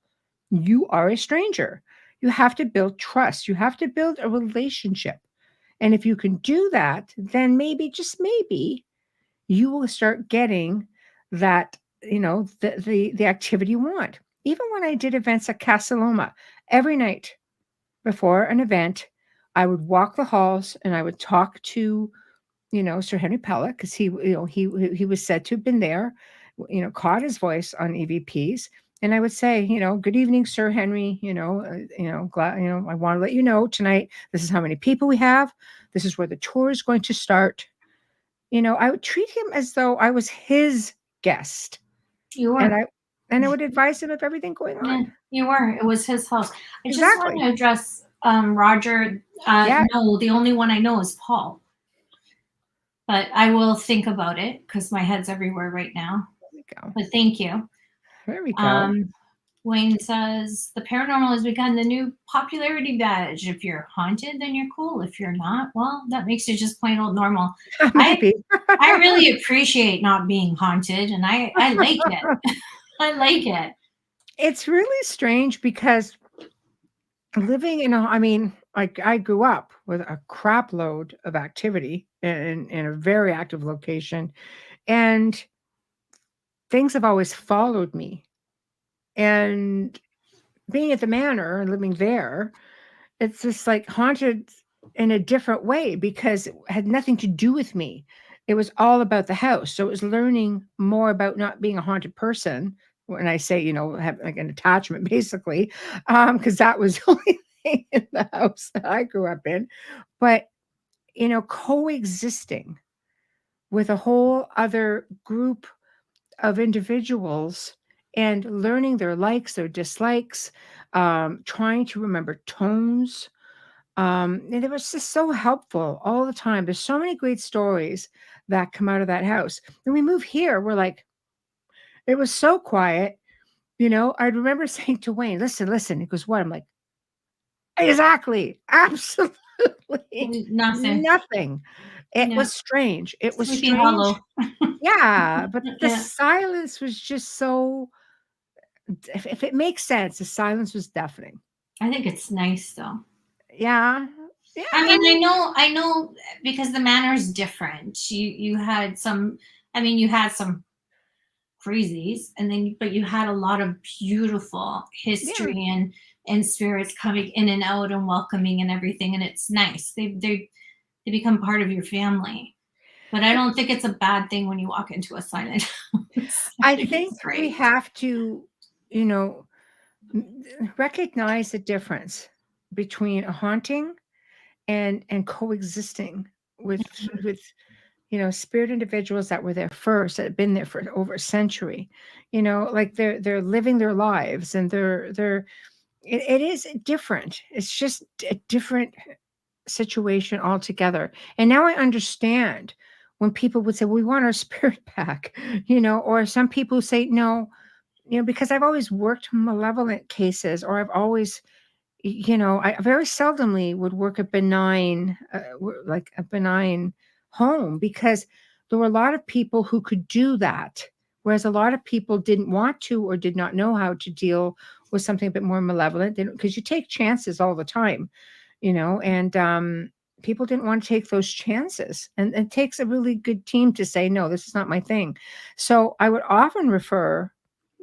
You are a stranger. You have to build trust. You have to build a relationship. And if you can do that, then maybe, just maybe, you will start getting that, the activity you want. Even when I did events at Casa Loma, every night before an event, I would walk the halls and I would talk to, Sir Henry Pellet, because he was said to have been there, caught his voice on EVPs. And I would say, good evening, Sir Henry, glad, I want to let you know tonight, this is how many people we have. This is where the tour is going to start. I would treat him as though I was his guest. You And were. I would advise him of everything going Yeah, on. you were. It was his house. I just want Exactly. to address Roger. Yeah. No, the only one I know is Paul. But I will think about it because my head's everywhere right now. There we go. But thank you. There we go. Wayne says the paranormal has become the new popularity badge. If you're haunted, then you're cool. If you're not, well, that makes you just plain old normal. Maybe. I really appreciate not being haunted, and I like it. I like it. It's really strange because living like I grew up with a crap load of activity in a very active location, and things have always followed me. And being at the manor and living there, it's just like haunted in a different way because it had nothing to do with me. It was all about the house. So it was learning more about not being a haunted person. When I say, have like an attachment, basically, because that was the only thing in the house that I grew up in. But, coexisting with a whole other group of individuals and learning their likes, their dislikes, trying to remember tones, and it was just so helpful all the time. There's so many great stories that come out of that house. When we move here, we're like, it was so quiet. I remember saying to Wayne, listen, listen. He goes, what? I'm like, exactly. Absolutely Nothing. nothing. It Yeah. was strange. It was Sleepy strange. Hollow. Yeah. But the Yeah. silence was just so, if it makes sense, the silence was deafening. I think it's nice though. Yeah. Yeah. I mean, I know because the manner is different. You had some. I mean, you had some crazies, and then but you had a lot of beautiful Yeah. history and spirits coming in and out and welcoming and everything, and it's nice. They become part of your family. But I don't think it's a bad thing when you walk into a silent house. I think think it's we great. have to, you know, recognize the difference between a haunting and coexisting with spirit individuals that were there first, that have been there for over a century. Like they're living their lives, and it is different. It's just a different situation altogether. And now I understand when people would say, well, we want our spirit back, or some people say no, because I've always worked malevolent cases, or I've always, I very seldomly would work a benign, like a benign home, because there were a lot of people who could do that. Whereas a lot of people didn't want to or did not know how to deal with something a bit more malevolent, because you take chances all the time, and people didn't want to take those chances. And it takes a really good team to say, no, this is not my thing. So I would often refer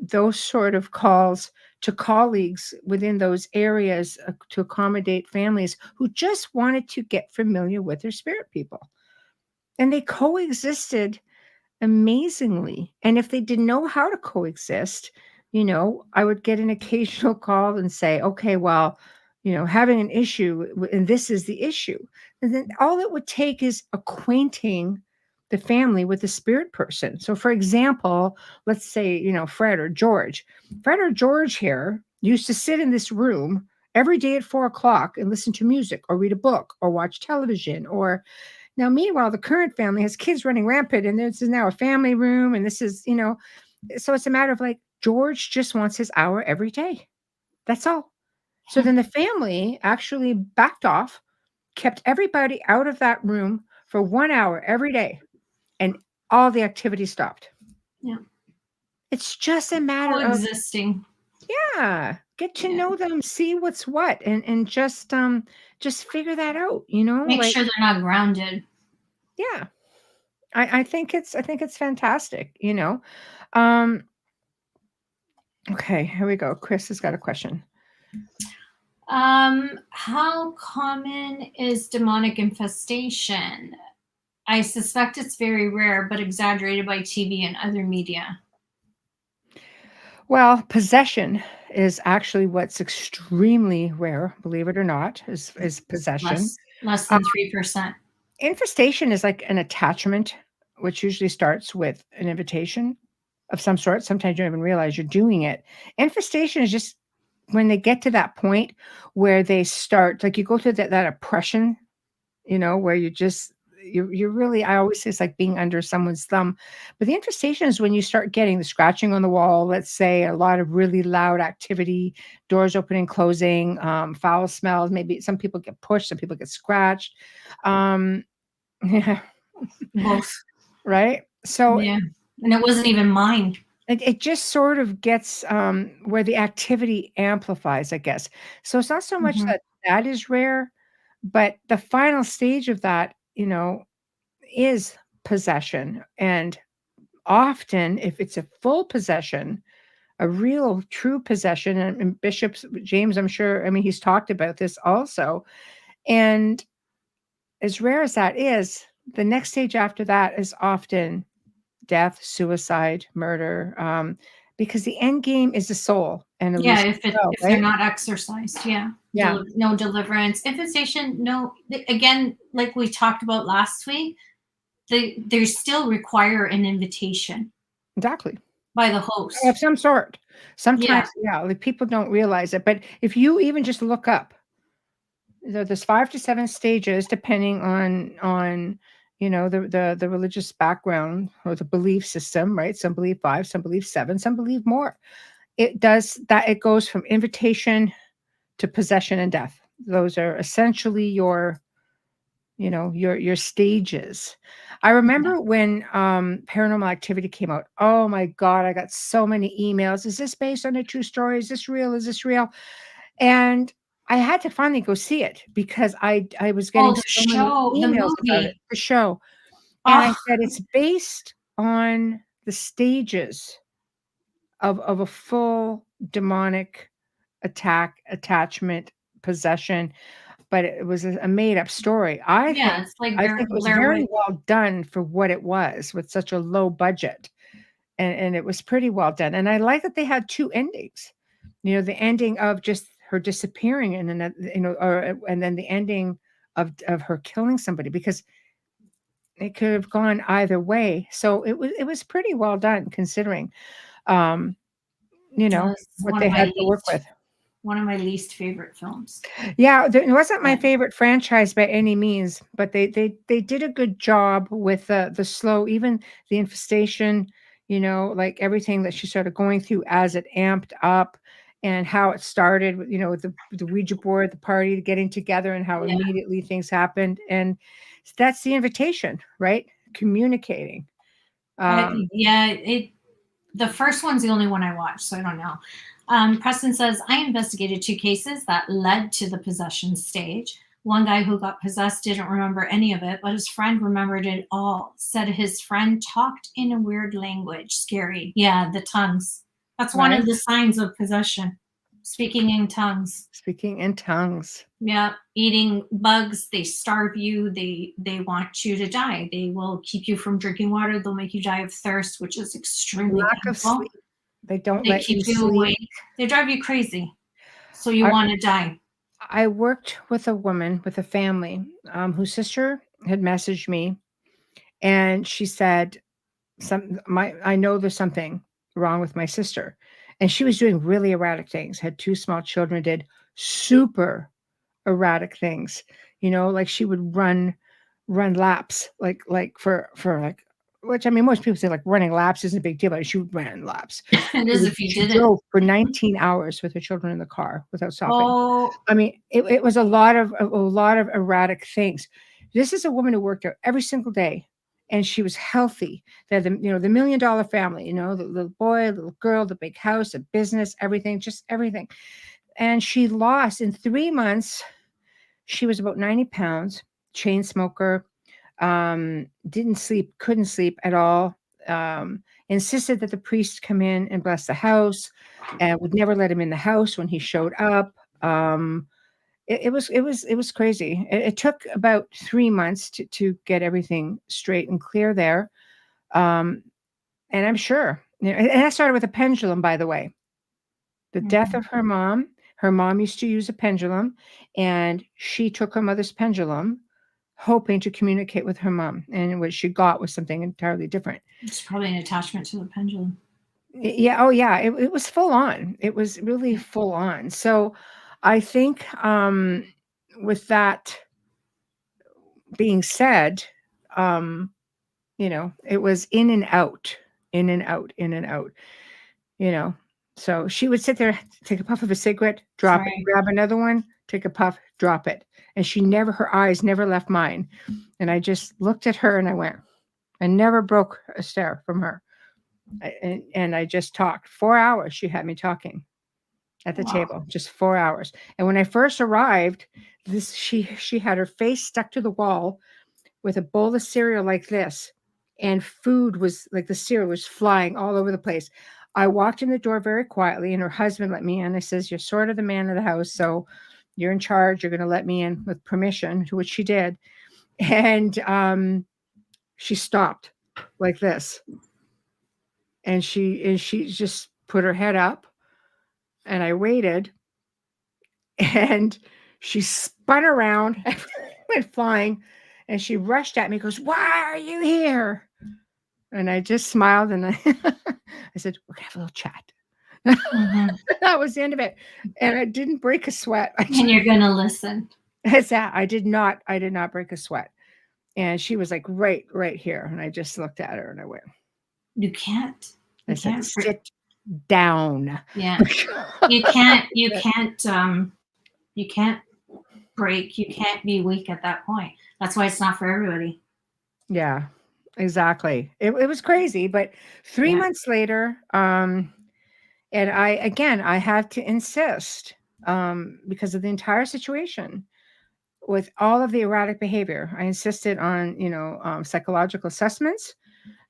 those sort of calls to colleagues within those areas, to accommodate families who just wanted to get familiar with their spirit people. And they coexisted amazingly. And if they didn't know how to coexist, I would get an occasional call and say, okay, well, having an issue, and this is the issue. And then all it would take is acquainting the family with the spirit person. So, for example, let's say, Fred or George. Fred or George here used to sit in this room every day at 4 o'clock and listen to music or read a book or watch television. Or now, meanwhile, the current family has kids running rampant, and this is now a family room. And this is, so it's a matter of like, George just wants his hour every day. That's all. So then the family actually backed off, kept everybody out of that room for 1 hour every day, and all the activity stopped. Yeah. It's just a matter of, Coexisting. yeah, get to Yeah. know them, see what's what, and just figure that out, Make like, sure they're not grounded. yeah. I think it's fantastic, you know. Um, okay, here we go. Chris has got a question. How common is demonic infestation? I suspect it's very rare, but exaggerated by TV and other media. Well, possession is actually what's extremely rare, believe it or not, is possession. Less Uh, than 3%. infestation is like an attachment, which usually starts with an invitation of some sort. Sometimes you don't even realize you're doing it. Infestation is just when they get to that point where they start, like you go through that oppression, you know, where you're really, I always say it's like being under someone's thumb. But the infestation is when you start getting the scratching on the wall, let's say a lot of really loud activity, doors opening, closing, foul smells. Maybe some people get pushed, some people get scratched. Yeah, Both. right. So Yeah. And it wasn't even mine. it just sort of gets where the activity amplifies, I guess. So it's not so much Mhm. that that is rare, but the final stage of that, you know, is possession. And often, if it's a full possession, a real true possession, and Bishop James, I'm sure, I mean, he's talked about this also. And as rare as that is, the next stage after that is often death, suicide, murder, because the end game is the soul and a Yeah, loose shell, if they're right? not exercised, yeah. Yeah, No deliverance. Infestation, no. Again, like we talked about last week, they still require an invitation exactly. by the Of host. some sort. Sometimes, Yeah, yeah, like people don't realize it. But if you even just look up, there's 5 to 7 stages depending on, you know, the religious background or the belief system, right? Some believe 5, some believe 7, some believe more. It does that, it goes from invitation to possession and death. Those are essentially your, you know, your stages. I yeah. remember when Paranormal Activity came out. Oh my god, I got so many emails. Is this based on a true story? Is this real? Is this real? And I had to finally go see it because I was Oh, getting the so many show, the emails about it, movie. the show. And I Oh, said it's based on the stages of a full demonic attack, attachment, possession, but it was a made up story. yeah, it's like I think it was Blair very Witch. well done for what it was with such a low budget, and it was pretty well done, and I like that they had 2 endings. You know, the ending of just her disappearing and then, you know, or and then the ending of her killing somebody because it could have gone either way. So it was pretty well done considering, um, you know, It's what they had to work with. one of my least favorite films. Yeah, it wasn't my Yeah. favorite franchise by any means, but they did a good job with the slow, even the infestation, you know, like everything that she started going through as it amped up and how it started, you know, with the Ouija board, the party getting together and how Yeah. immediately things happened. And that's the invitation, right? Communicating. Um, The first one's the only one I watched, so I don't know. Preston says, I investigated 2 cases that led to the possession stage. One guy who got possessed didn't remember any of it, but his friend remembered it all. Said his friend talked in a weird language. Scary. Yeah, the tongues. That's one right? of the signs of possession. Speaking in tongues. Speaking in tongues. Yeah, eating bugs, they starve you, they want you to die. They will keep you from drinking water, they'll make you die of thirst, which is extremely Lack of painful. sleep. They don't They let keep you you sleep. awake. They drive you crazy. So you want to die. I worked with a woman with a family, whose sister had messaged me, and she said, I know there's something wrong with my sister." And she was doing really erratic things, had 2 small children, did super erratic things, you know, like she would run laps, like for like, which, I mean, most people say, like, running laps isn't a big deal, but she would run laps. It is if you She did it. drove for 19 hours with her children in the car without stopping. Oh, I mean, it was a lot of erratic things. This is a woman who worked out every single day, and she was healthy. They had the, you know, the $1,000,000 family, you know, the little boy, the little girl, the big house, a business, everything, just everything. And she lost in 3 months, she was about 90 pounds, chain smoker, Didn't sleep, couldn't sleep at all. Insisted that the priest come in and bless the house, and would never let him in the house when he showed up. It was crazy. It took about 3 months to get everything straight and clear there. Um, and I'm sure, and that started with a pendulum, by the way. The death of her mom used to use a pendulum, and she took her mother's pendulum, hoping to communicate with her mom, and what she got was something entirely different. It's probably an attachment to the pendulum. Yeah, oh yeah, it was full on. It was really full on. So I think with that being said, it was in and out, in and out, in and out, you know. So she would sit there, take a puff of a cigarette, drop it, grab another one, take a puff, drop it. And her eyes never left mine. And I just looked at her and I went, I never broke a stare from her. And I just talked 4 hours. She had me talking at the table, just 4 hours. And when I first arrived, she had her face stuck to the wall with a bowl of cereal like this, and food was like, the cereal was flying all over the place. I walked in the door very quietly, and her husband let me in. I says, "You're sort of the man of the house, so you're in charge. You're going to let me in with permission," to which she did. And she stopped like this, and she just put her head up, and I waited, and she spun around, went flying, and she rushed at me, goes, "Why are you here?" And I just smiled, and I said, "We're gonna have a little chat." That was the end of it. And I didn't break a sweat. And you're gonna listen. I did not break a sweat. And she was like right here. And I just looked at her and I went, You can't. I said, "Sit down." Yeah. You can't break. You can't be weak at that point. That's why it's not for everybody. Yeah, exactly. It was crazy. But 3 months later, and I had to insist, because of the entire situation with all of the erratic behavior. I insisted on, psychological assessments.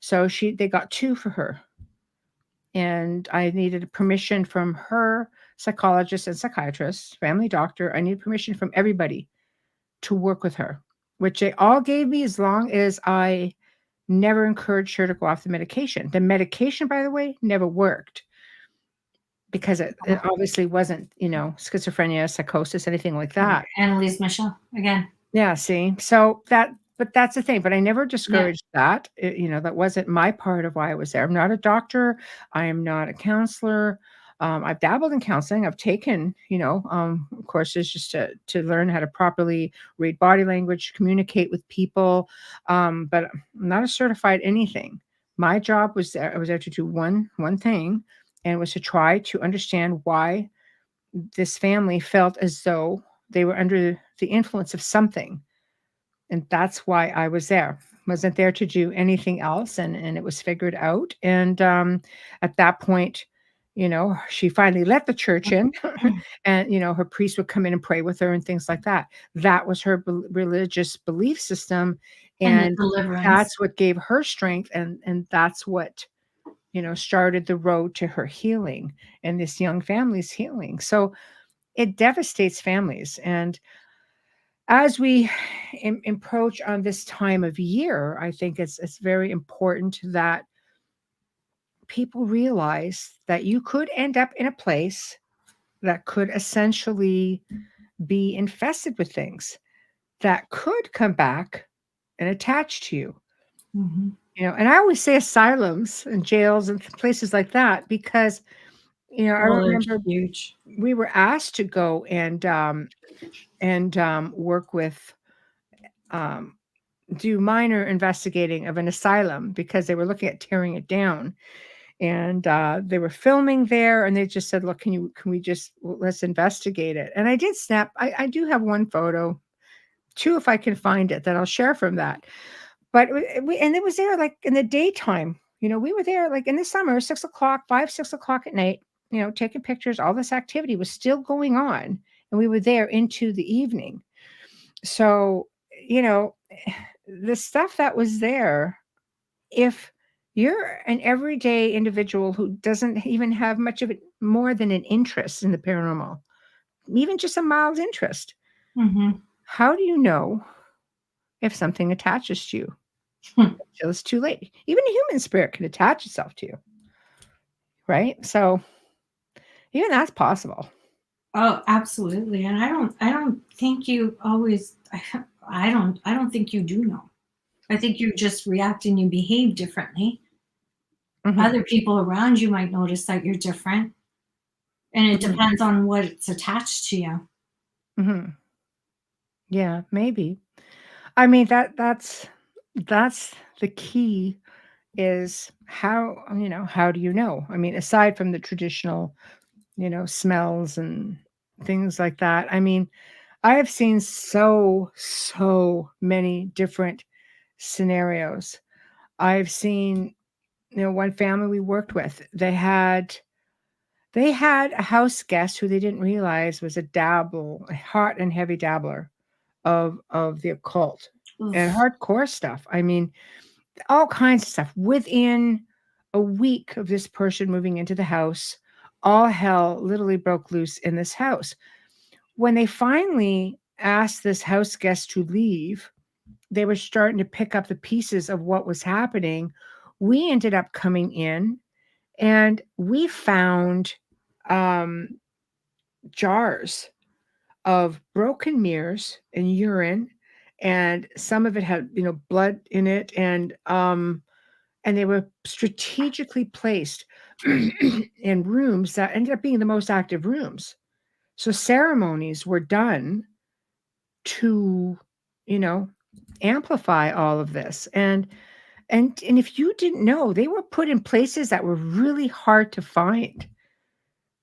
So they got 2 for her. And I needed permission from her psychologist and psychiatrist, family doctor. I needed permission from everybody to work with her, which they all gave me as long as I never encouraged her to go off the medication. The medication, by the way, never worked because it obviously wasn't, schizophrenia, psychosis, anything like that. Annalise Michelle again. Yeah, see? So but that's the thing. But I never discouraged that. That wasn't my part of why I was there. I'm not a doctor. I am not a counselor. I've dabbled in counseling. I've taken, courses just to learn how to properly read body language, communicate with people. But I'm not a certified anything. My job was there. I was there to do one thing, and it was to try to understand why this family felt as though they were under the influence of something. And that's why I was there. Wasn't there to do anything else. And it was figured out. And at that point, she finally let the church in, and, her priest would come in and pray with her and things like that. That was her religious belief system. And that's what gave her strength. And that's what, started the road to her healing and this young family's healing. So it devastates families. And as we approach on this time of year, I think it's very important that people realize that you could end up in a place that could essentially be infested with things that could come back and attach to you. And I always say asylums and jails and places like that because, I remember we were asked to go and work with, do minor investigating of an asylum because they were looking at tearing it down. And they were filming there, and they just said, "Look, let's investigate it." And I did snap. I do have one photo, 2 if I can find it, that I'll share from that. But it was there like in the daytime. We were there like in the summer, 6 o'clock, 5, 6 o'clock at night, taking pictures. All this activity was still going on, and we were there into the evening. So, the stuff that was there, if you're an everyday individual who doesn't even have much of it more than an interest in the paranormal, even just a mild interest, Mm-hmm. how do you know if something attaches to you Hmm. until it's too late? Even a human spirit can attach itself to you, right? So even that's possible. Oh, absolutely. And I don't think you always, I don't think you do know. I think you just react and you behave differently. Mhm, Other people around you might notice that you're different, and it mhm, depends on what it's attached to you. mhm. Yeah, maybe. I mean, that's the key is how, how do you know? I mean, aside from the traditional, smells and things like that. I mean, I have seen so many different scenarios. I've seen, one family we worked with, they had a house guest who they didn't realize was a hot and heavy dabbler of the occult and Oof. hardcore stuff. I mean, all kinds of stuff. Within a week of this person moving into the house, all hell literally broke loose in this house. When they finally asked this house guest to leave, they were starting to pick up the pieces of what was happening. We ended up coming in and we found um, jars of broken mirrors and urine, and some of it had, blood in it, and they were strategically placed in rooms that ended up being the most active rooms. So ceremonies were done to, you know, amplify all of this. And if you didn't know, they were put in places that were really hard to find.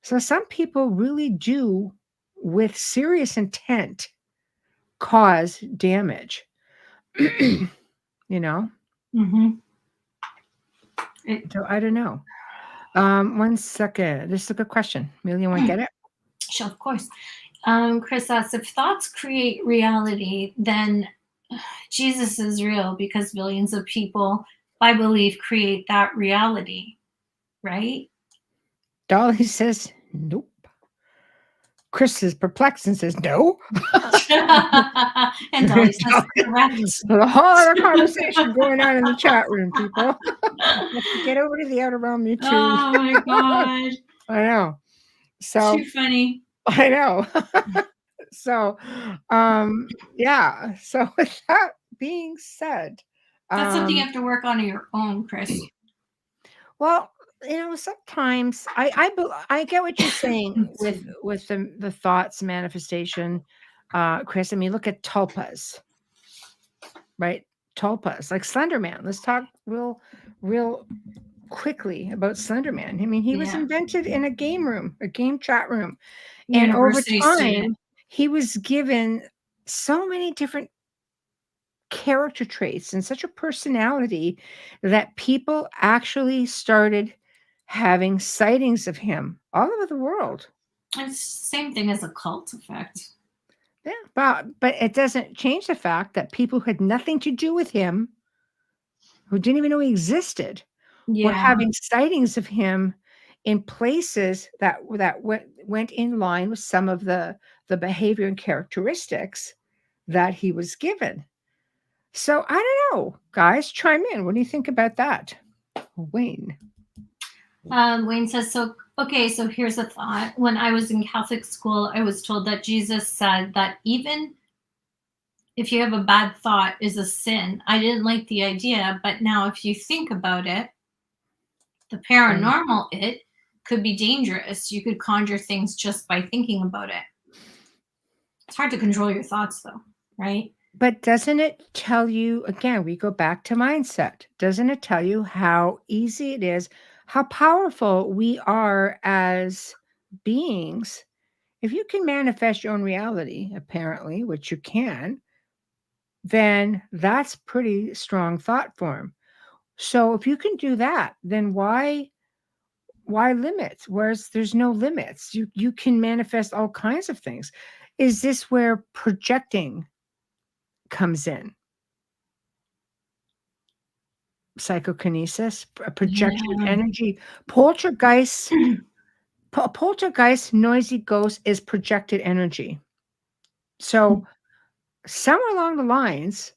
So some people really do, with serious intent, cause damage. you know? Mm-hmm. It, So I don't know. One second. This is a good question. Amelia, want to get it? sure, of course. Chris asks, if thoughts create reality, then Jesus is real because billions of people, I believe, create that reality, right? Dolly says, nope. Chris is perplexed and says, no. And Dolly says, correct. There's a whole other conversation going on in the chat room, people. Get over to the outer realm, you two. Oh my God. I know. So Too funny. I know. So yeah. So with that being said, That's something you um have to work on your own, Chris. well, sometimes I get what you're saying with the thoughts manifestation, Chris. I mean, look at tulpas, right? Tulpas, like Slender Man. Let's talk real quickly about Slender Man. I mean, he was Yeah. invented in a game room, a game chat room, and over University student. time, he was given so many different character traits and such a personality that people actually started having sightings of him all over the world. It's the same thing as a cult effect. Yeah, but it doesn't change the fact that people who had nothing to do with him, who didn't even know he existed, were Yeah. having sightings of him in places that went in line with some of the behavior and characteristics that he was given. So I don't know, guys, chime in. What do you think about that, Wayne? Wayne says, so, okay, so here's a thought. When I was in Catholic school, I was told that Jesus said that even if you have a bad thought is a sin. I didn't like the idea, but now if you think about it, the Mm. paranormal it could be dangerous. You could conjure things just by thinking about it. It's hard to control your thoughts though, right? But doesn't it tell you, again, we go back to mindset. Doesn't it tell you how easy it is, how powerful we are as beings? If you can manifest your own reality, apparently, which you can, then that's pretty strong thought form. So if you can do that, then why limits? Whereas there's no limits. You can manifest all kinds of things. Is this where projecting comes in? psychokinesis, projection Yeah. energy. Poltergeist, poltergeist, noisy ghost is projected energy. So somewhere along the lines,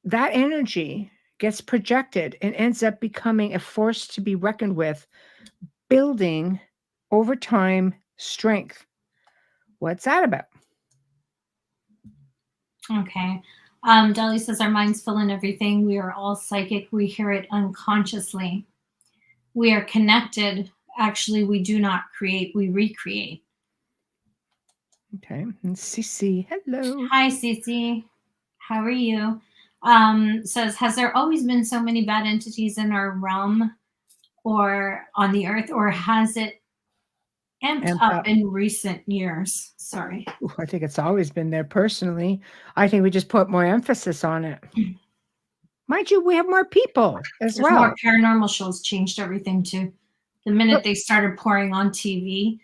that energy gets projected and ends up becoming a force to be reckoned with, building over time strength. What's that about? Okay. Dolly says our minds fill in everything. We are all psychic. We hear it unconsciously. We are connected. Actually, we do not create, we recreate. Okay. And Cece, hello. Hi, Cece. How are you? Says, has there always been so many bad entities in our realm or on the earth, or has it amped up in recent years? Sorry. Ooh, I think it's always been there personally. I think we just put more emphasis on it. Mind you, we have more people as There's well. more paranormal shows changed everything too. The minute they started pouring on TV.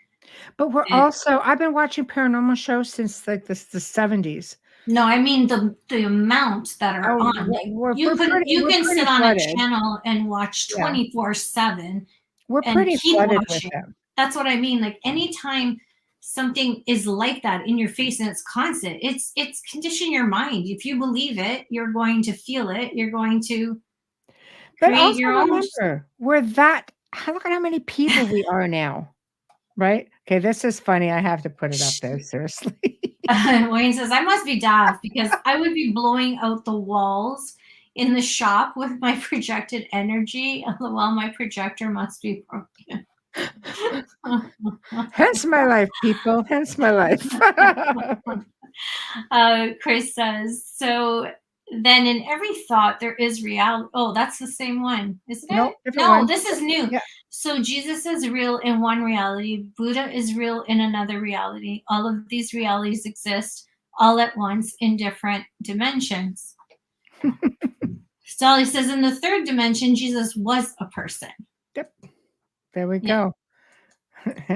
But we're also, I've been watching paranormal shows since like the 70s. No, I mean the amount that are on. Like, you can sit on a channel and watch 24/7 We're and pretty keep flooded with watching. them. That's what I mean. Like anytime something is like that in your face and it's constant, it's condition your mind. If you believe it, you're going to feel it. You're going to But create also your own. remember, we're that, look at how many people we are now, right? Okay, this is funny. I have to put it up there, seriously. Wayne says, I must be daft because I would be blowing out the walls in the shop with my projected energy. Well, my projector must be broken. Hence my life, people. Hence my life. Chris says, so then in every thought there is reality. Oh, that's the same one, isn't it? No, this is new. Yeah. So Jesus is real in one reality. Buddha is real in another reality. All of these realities exist all at once in different dimensions. Dolly says in the third dimension, Jesus was a person. Yep. There we go.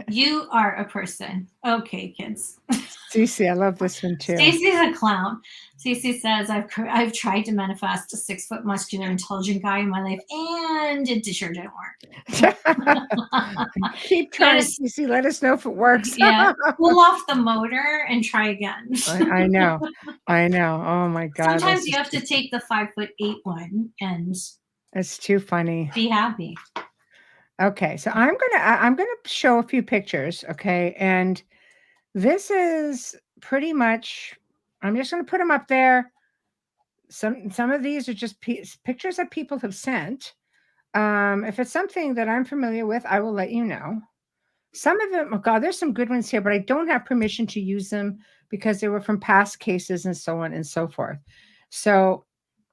You are a person. Okay, kids. Cece, I love this one too. Stacey's a clown. Cece says, I've tried to manifest a 6-foot muscular intelligent guy in my life and it sure didn't work. Keep trying, Cece. Let us know if it works. Yeah. Pull off the motor and try again. I know. Oh my God. Sometimes you have to take the 5'8" one and it's too funny. Be happy. Okay, so I'm gonna show a few pictures, okay? And this is pretty much, I'm just gonna put them up there. Some of these are just pictures that people have sent. If it's something that I'm familiar with, I will let you know. Some of them, oh God, there's some good ones here, but I don't have permission to use them because they were from past cases and so on and so forth. So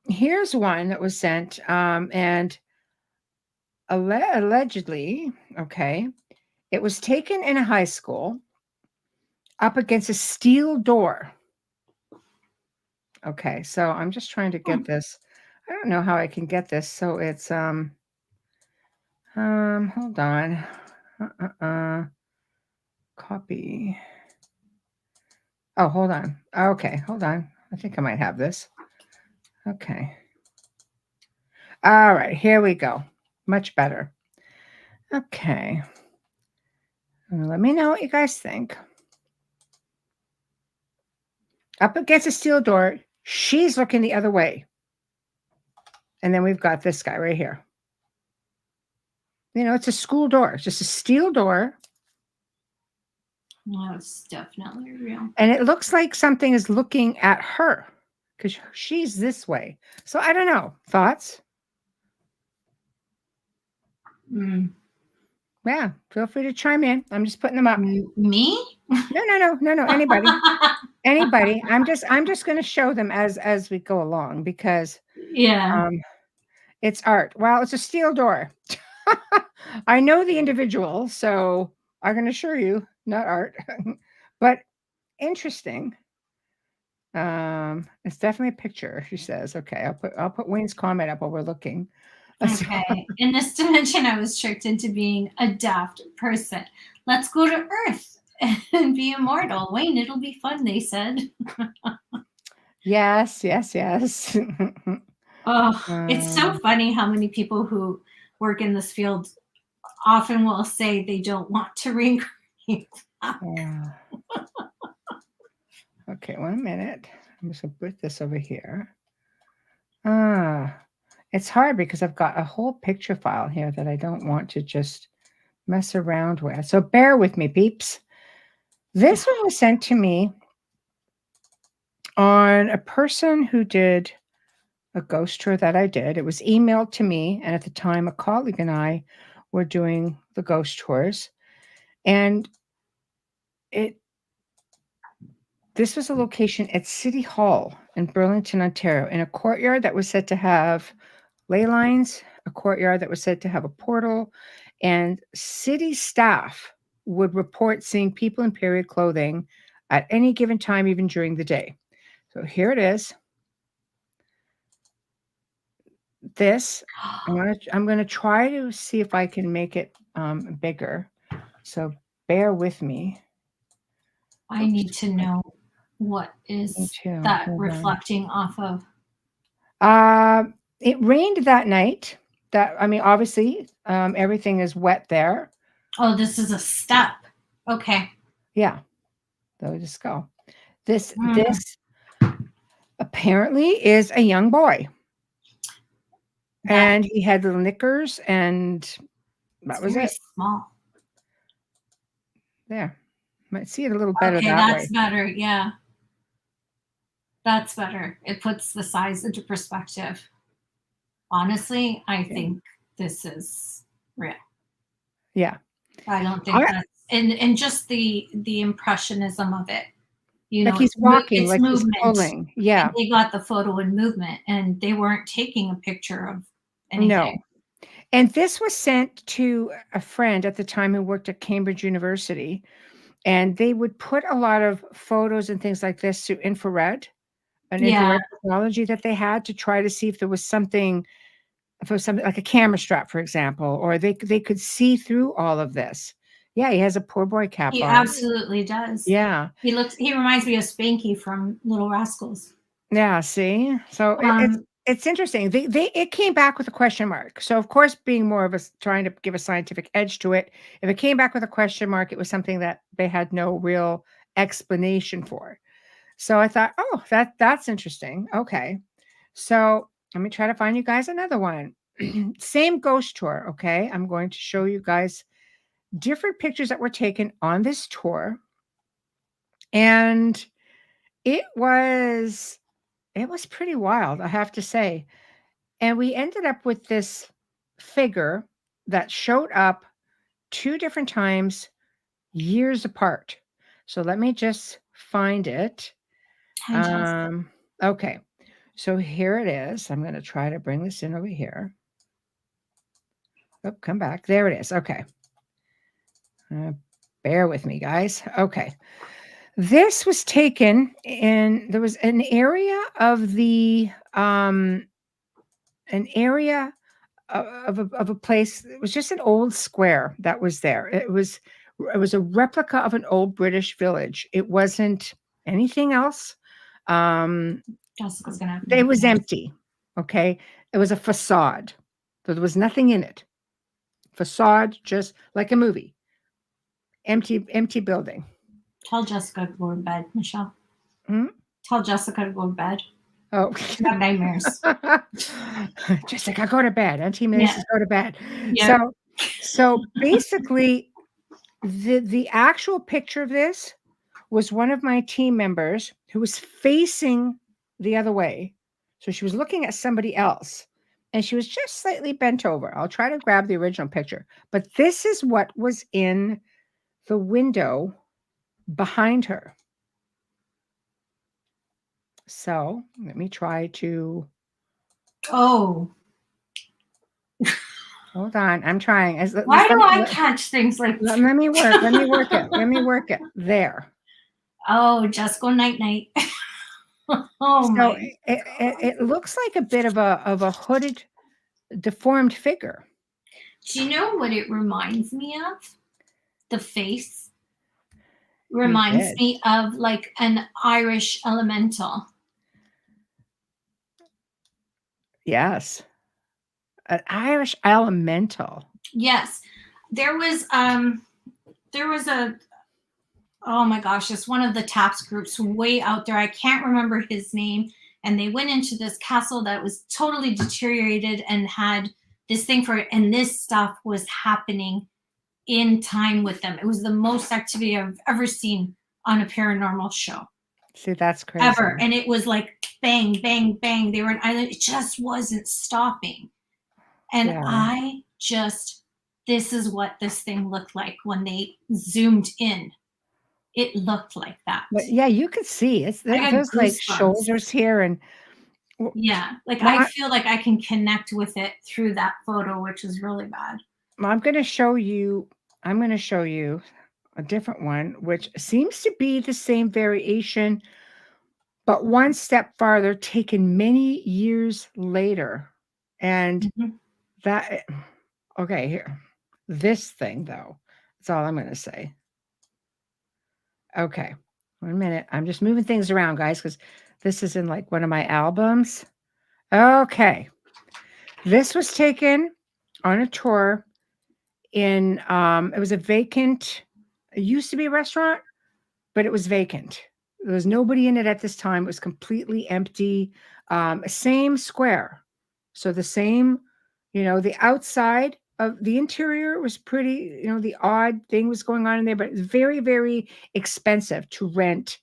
here's one that was sent, and allegedly, okay, it was taken in a high school up against a steel door. Okay, so I'm just trying to get this. I don't know how I can get this. So it's hold on. Copy. Oh, hold on. Okay, hold on. I think I might have this. Okay. All right, here we go. Much better. Okay. Let me know what you guys think. Up against a steel door, she's looking the other way. And then we've got this guy right here. You know, it's a school door. It's just a steel door. No, it's definitely real. And it looks like something is looking at her because she's this way. So I don't know. Thoughts? Yeah, feel free to chime in. I'm just putting them up. Me? No. Anybody. Anybody. I'm just going to show them as we go along because it's art. Well, it's a steel door. I know the individual, so I can assure you, not art, but interesting. It's definitely a picture, she says. Okay, I'll put Wayne's comment up while we're looking. Okay. In this dimension, I was tricked into being a daft person. Let's go to Earth and be immortal. Wayne, it'll be fun, they said. Yes. Oh, it's so funny how many people who work in this field often will say they don't want to reincarnate. Okay, 1 minute. I'm just going to put this over here. It's hard because I've got a whole picture file here that I don't want to just mess around with. So bear with me, peeps. This one was sent to me on a person who did a ghost tour that I did. It was emailed to me, and at the time, a colleague and I were doing the ghost tours. And this was a location at City Hall in Burlington, Ontario, in a courtyard that was said to have ley lines, a courtyard that was said to have a portal, and city staff would report seeing people in period clothing at any given time, even during the day. So here it is. This, I'm going to try to see if I can make it bigger. So bear with me. I need to know what is that Hold reflecting off of. It rained that night. Obviously, everything is wet there. Oh, this is a step. Okay. Yeah. So just go. This apparently is a young boy. And he had little knickers, and that was it. Small. There. Might see it a little better Okay, that that's way. better. Yeah. That's better. It puts the size into perspective. Honestly, I think this is real. Yeah. I don't think that's and just the impressionism of it. You know, like he's walking, it's like movement. he's pulling. Yeah. And they got the photo in movement, and they weren't taking a picture of anything. No. And this was sent to a friend at the time who worked at Cambridge University. And they would put a lot of photos and things like this through infrared technology that they had to try to see if there was something, like a camera strap, for example, or they could see through all of this. Yeah, he has a poor boy cap on. He absolutely does. Yeah. He reminds me of Spanky from Little Rascals. Yeah, see? So it's interesting. It came back with a question mark. So of course, being more of trying to give a scientific edge to it, if it came back with a question mark, it was something that they had no real explanation for. So I thought, oh, that's interesting. Okay. So let me try to find you guys another one. Same ghost tour. Okay. I'm going to show you guys different pictures that were taken on this tour. And it was pretty wild, I have to say. And we ended up with this figure that showed up 2 different times, years apart. So let me just find it. Okay. So here it is. I'm going to try to bring this in over here. Oh, come back. There it is. Okay. Bear with me, guys. Okay. This was taken in, there was an area of the, of a place. It was just an old square that was there. It was a replica of an old British village. It wasn't anything else. Jessica's gonna. It was empty. Okay. It was a facade. So there was nothing in it. Facade, just like a movie. Empty building. Tell Jessica to go to bed, Michelle. Tell Jessica to go to bed. Oh, she got nightmares. Jessica, go to bed. Auntie Amelia says go to bed. Yeah. So basically, the actual picture of this was one of my team members who was facing the other way. So she was looking at somebody else, and she was just slightly bent over. I'll try to grab the original picture, but this is what was in the window behind her. So let me try to. Oh. Hold on. I'm trying. Why do I catch things like Let me work. Let me work it. Let me work it. There. Oh, just go night night. Oh, so it looks like a bit of a hooded, deformed figure. Do you know what it reminds me of? The face reminds me of like an Irish elemental. Yes. An Irish elemental. Yes. There was a, oh my gosh, it's one of the taps groups way out there. I can't remember his name. And they went into this castle that was totally deteriorated and had this thing for it. And this stuff was happening in time with them. It was the most activity I've ever seen on a paranormal show. See, that's crazy. Ever. And it was like bang, bang, bang. They were an island. It just wasn't stopping. And Yeah. this is what this thing looked like when they zoomed in. It looked like that. But yeah, you could see it's I got there's like goosebumps. shoulders here and Yeah, like Well, I feel like I can connect with it through that photo, which is really bad. I'm going to show you a different one, which seems to be the same variation, but one step farther, taken many years later. And Mhm. that, okay, here, this thing though, that's all I'm going to say. Okay, 1 minute. I'm just moving things around, guys, because this is in like one of my albums. Okay, this was taken on a tour in it was a vacant, it used to be a restaurant, but it was vacant. There was nobody in it at this time. It was completely empty. Same square. So the same, the outside of the interior was pretty, the odd thing was going on in there, but it's very, very expensive to rent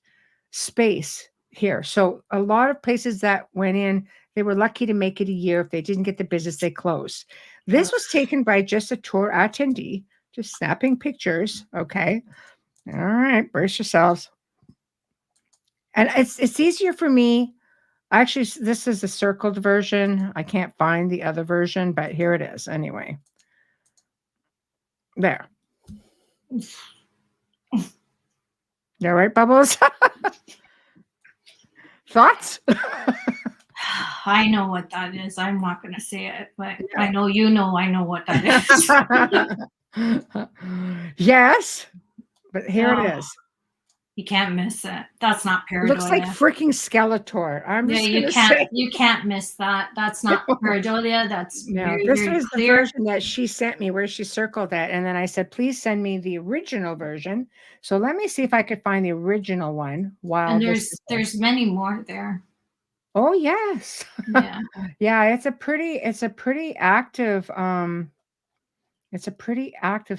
space here. So a lot of places that went in, they were lucky to make it a year. If they didn't get the business, they closed. This was taken by just a tour attendee, just snapping pictures. Okay. All right, brace yourselves. And it's easier for me. Actually, this is a circled version. I can't find the other version, but here it is anyway. There. You all right, Bubbles? Thoughts? I know what that is. I'm not going to say it, but I know you know I know what that is. Yes, but here it is. You can't miss it. That's not pareidolia. Looks like freaking Skeletor. I'm just you gonna can't say. you can't miss that. That's not pareidolia. That's very, this very was clear. the version that she sent me where she circled that. And then I said, please send me the original version. So let me see if I could find the original one while and there's many more there. Oh yes. Yeah. Yeah, it's a pretty active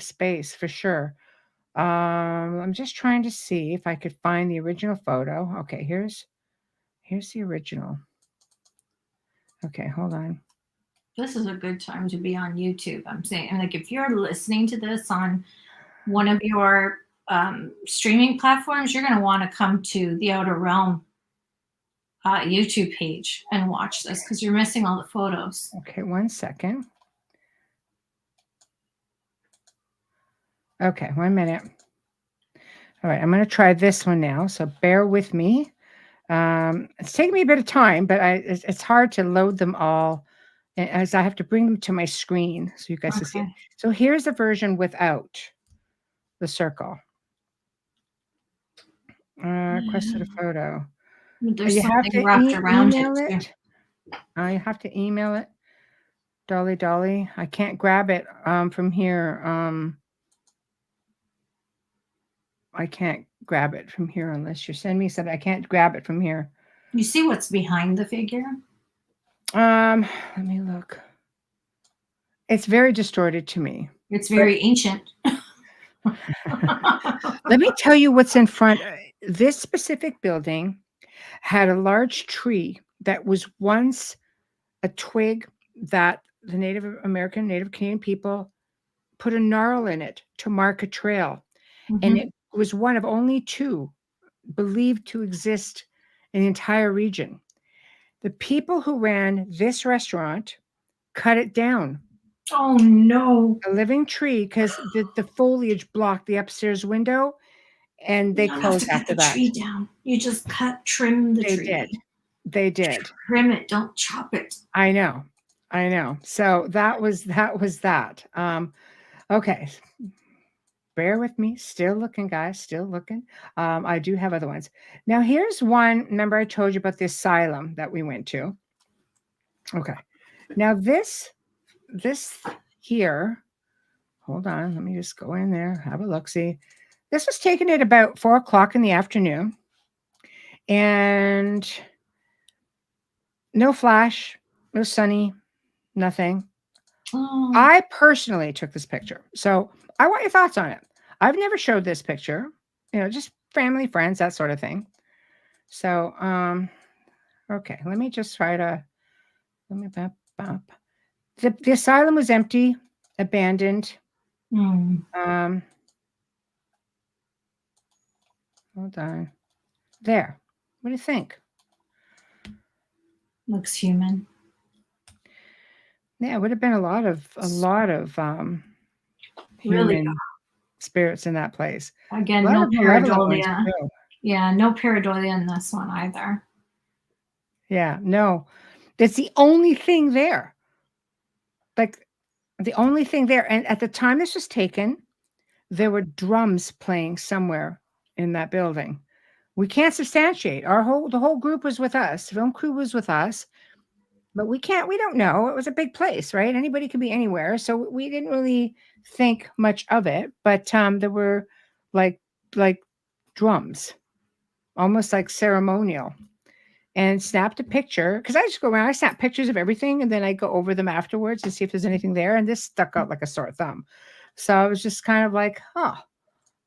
space for sure. I'm just trying to see if I could find the original photo. Okay, here's the original. Okay, hold on. This is a good time to be on YouTube. I'm saying, and like if you're listening to this on one of your streaming platforms, you're going to want to come to the Outer Realm YouTube page and watch this because you're missing all the photos. Okay, 1 second. Okay, 1 minute. All right, I'm going to try this one now, so bear with me. It's taking me a bit of time, but it's hard to load them all as I have to bring them to my screen so you guys can see it. So here's the version without the circle. Requested a photo. There's something wrapped around it. I have to email it. Dolly. I can't grab it from here. I can't grab it from here unless you send me something. I can't grab it from here. You see what's behind the figure? Let me look. It's very distorted to me. It's very ancient. Let me tell you what's in front. This specific building had a large tree that was once a twig that the Native Canadian people put a gnarl in it to mark a trail. Mm-hmm. And it was one of only two believed to exist in the entire region. The people who ran this restaurant cut it down. Oh no. A living tree, because the foliage blocked the upstairs window, and they closed after that. You don't have to cut the tree down. You just trim the tree. They did. Trim it, don't chop it. I know. So that was that. Okay. Bear with me. Still looking, guys. Still looking. I do have other ones. Now, here's one. Remember I told you about the asylum that we went to? Okay. Now this here, hold on, let me just go in there, have a look. See, this was taken at about 4 o'clock in the afternoon, and no flash, no sunny, nothing. Oh, I personally took this picture, so I want your thoughts on it. I've never showed this picture, just family, friends, that sort of thing. So, okay, let me just try to, let me bump. The asylum was empty, abandoned. mm, Hold on. There. What do you think? looks human. Yeah, it would have been a lot of Really, human spirits in that place. A again, lot no of malevolent ones pareidolia. too. Yeah, no pareidolia in this one either. Yeah, no. That's the only thing there. Like the only thing there. And at the time this was taken, there were drums playing somewhere in that building. We can't substantiate. The whole group was with us. Film crew was with us. But we don't know. It was a big place, right? Anybody could be anywhere. So we didn't really think much of it. But there were like drums, almost like ceremonial. And snapped a picture because I just go around, I snap pictures of everything, and then I go over them afterwards and see if there's anything there. And this stuck out like a sore thumb. So I was just kind of like, oh,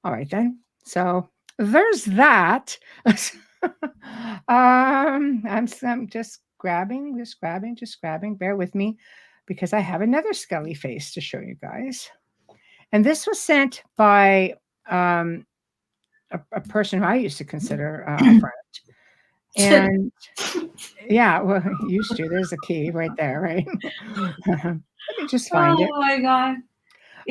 all right then. So there's that. I'm just grabbing. Bear with me because I have another skelly face to show you guys. And this was sent by a person who I used to consider a friend. And yeah, well, used to. There's a key right there, right? Let me just find it. Oh my God.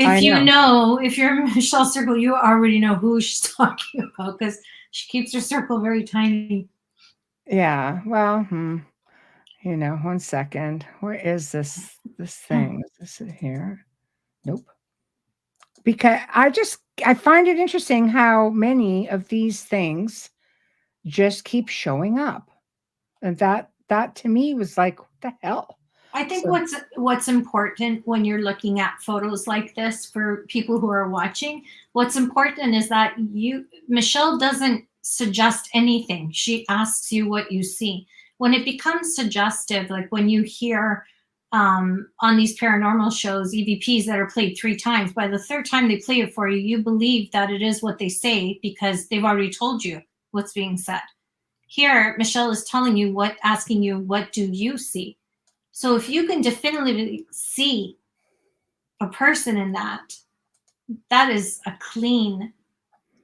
I know. If you're in Michelle's circle, you already know who she's talking about because she keeps her circle very tiny. Yeah. Well, 1 second. Where is this thing? Is this here? Nope. Because I find it interesting how many of these things just keep showing up. And that to me was like, what the hell? I think So what's important when you're looking at photos like this for people who are watching, what's important is that Michelle doesn't suggest anything. She asks you what you see. When it becomes suggestive, like when you hear on these paranormal shows, EVPs that are played 3 times, by the 3rd time they play it for you, you believe that it is what they say because they've already told you what's being said. Here, Michelle is asking you, what do you see? So if you can definitively see a person in that is a clean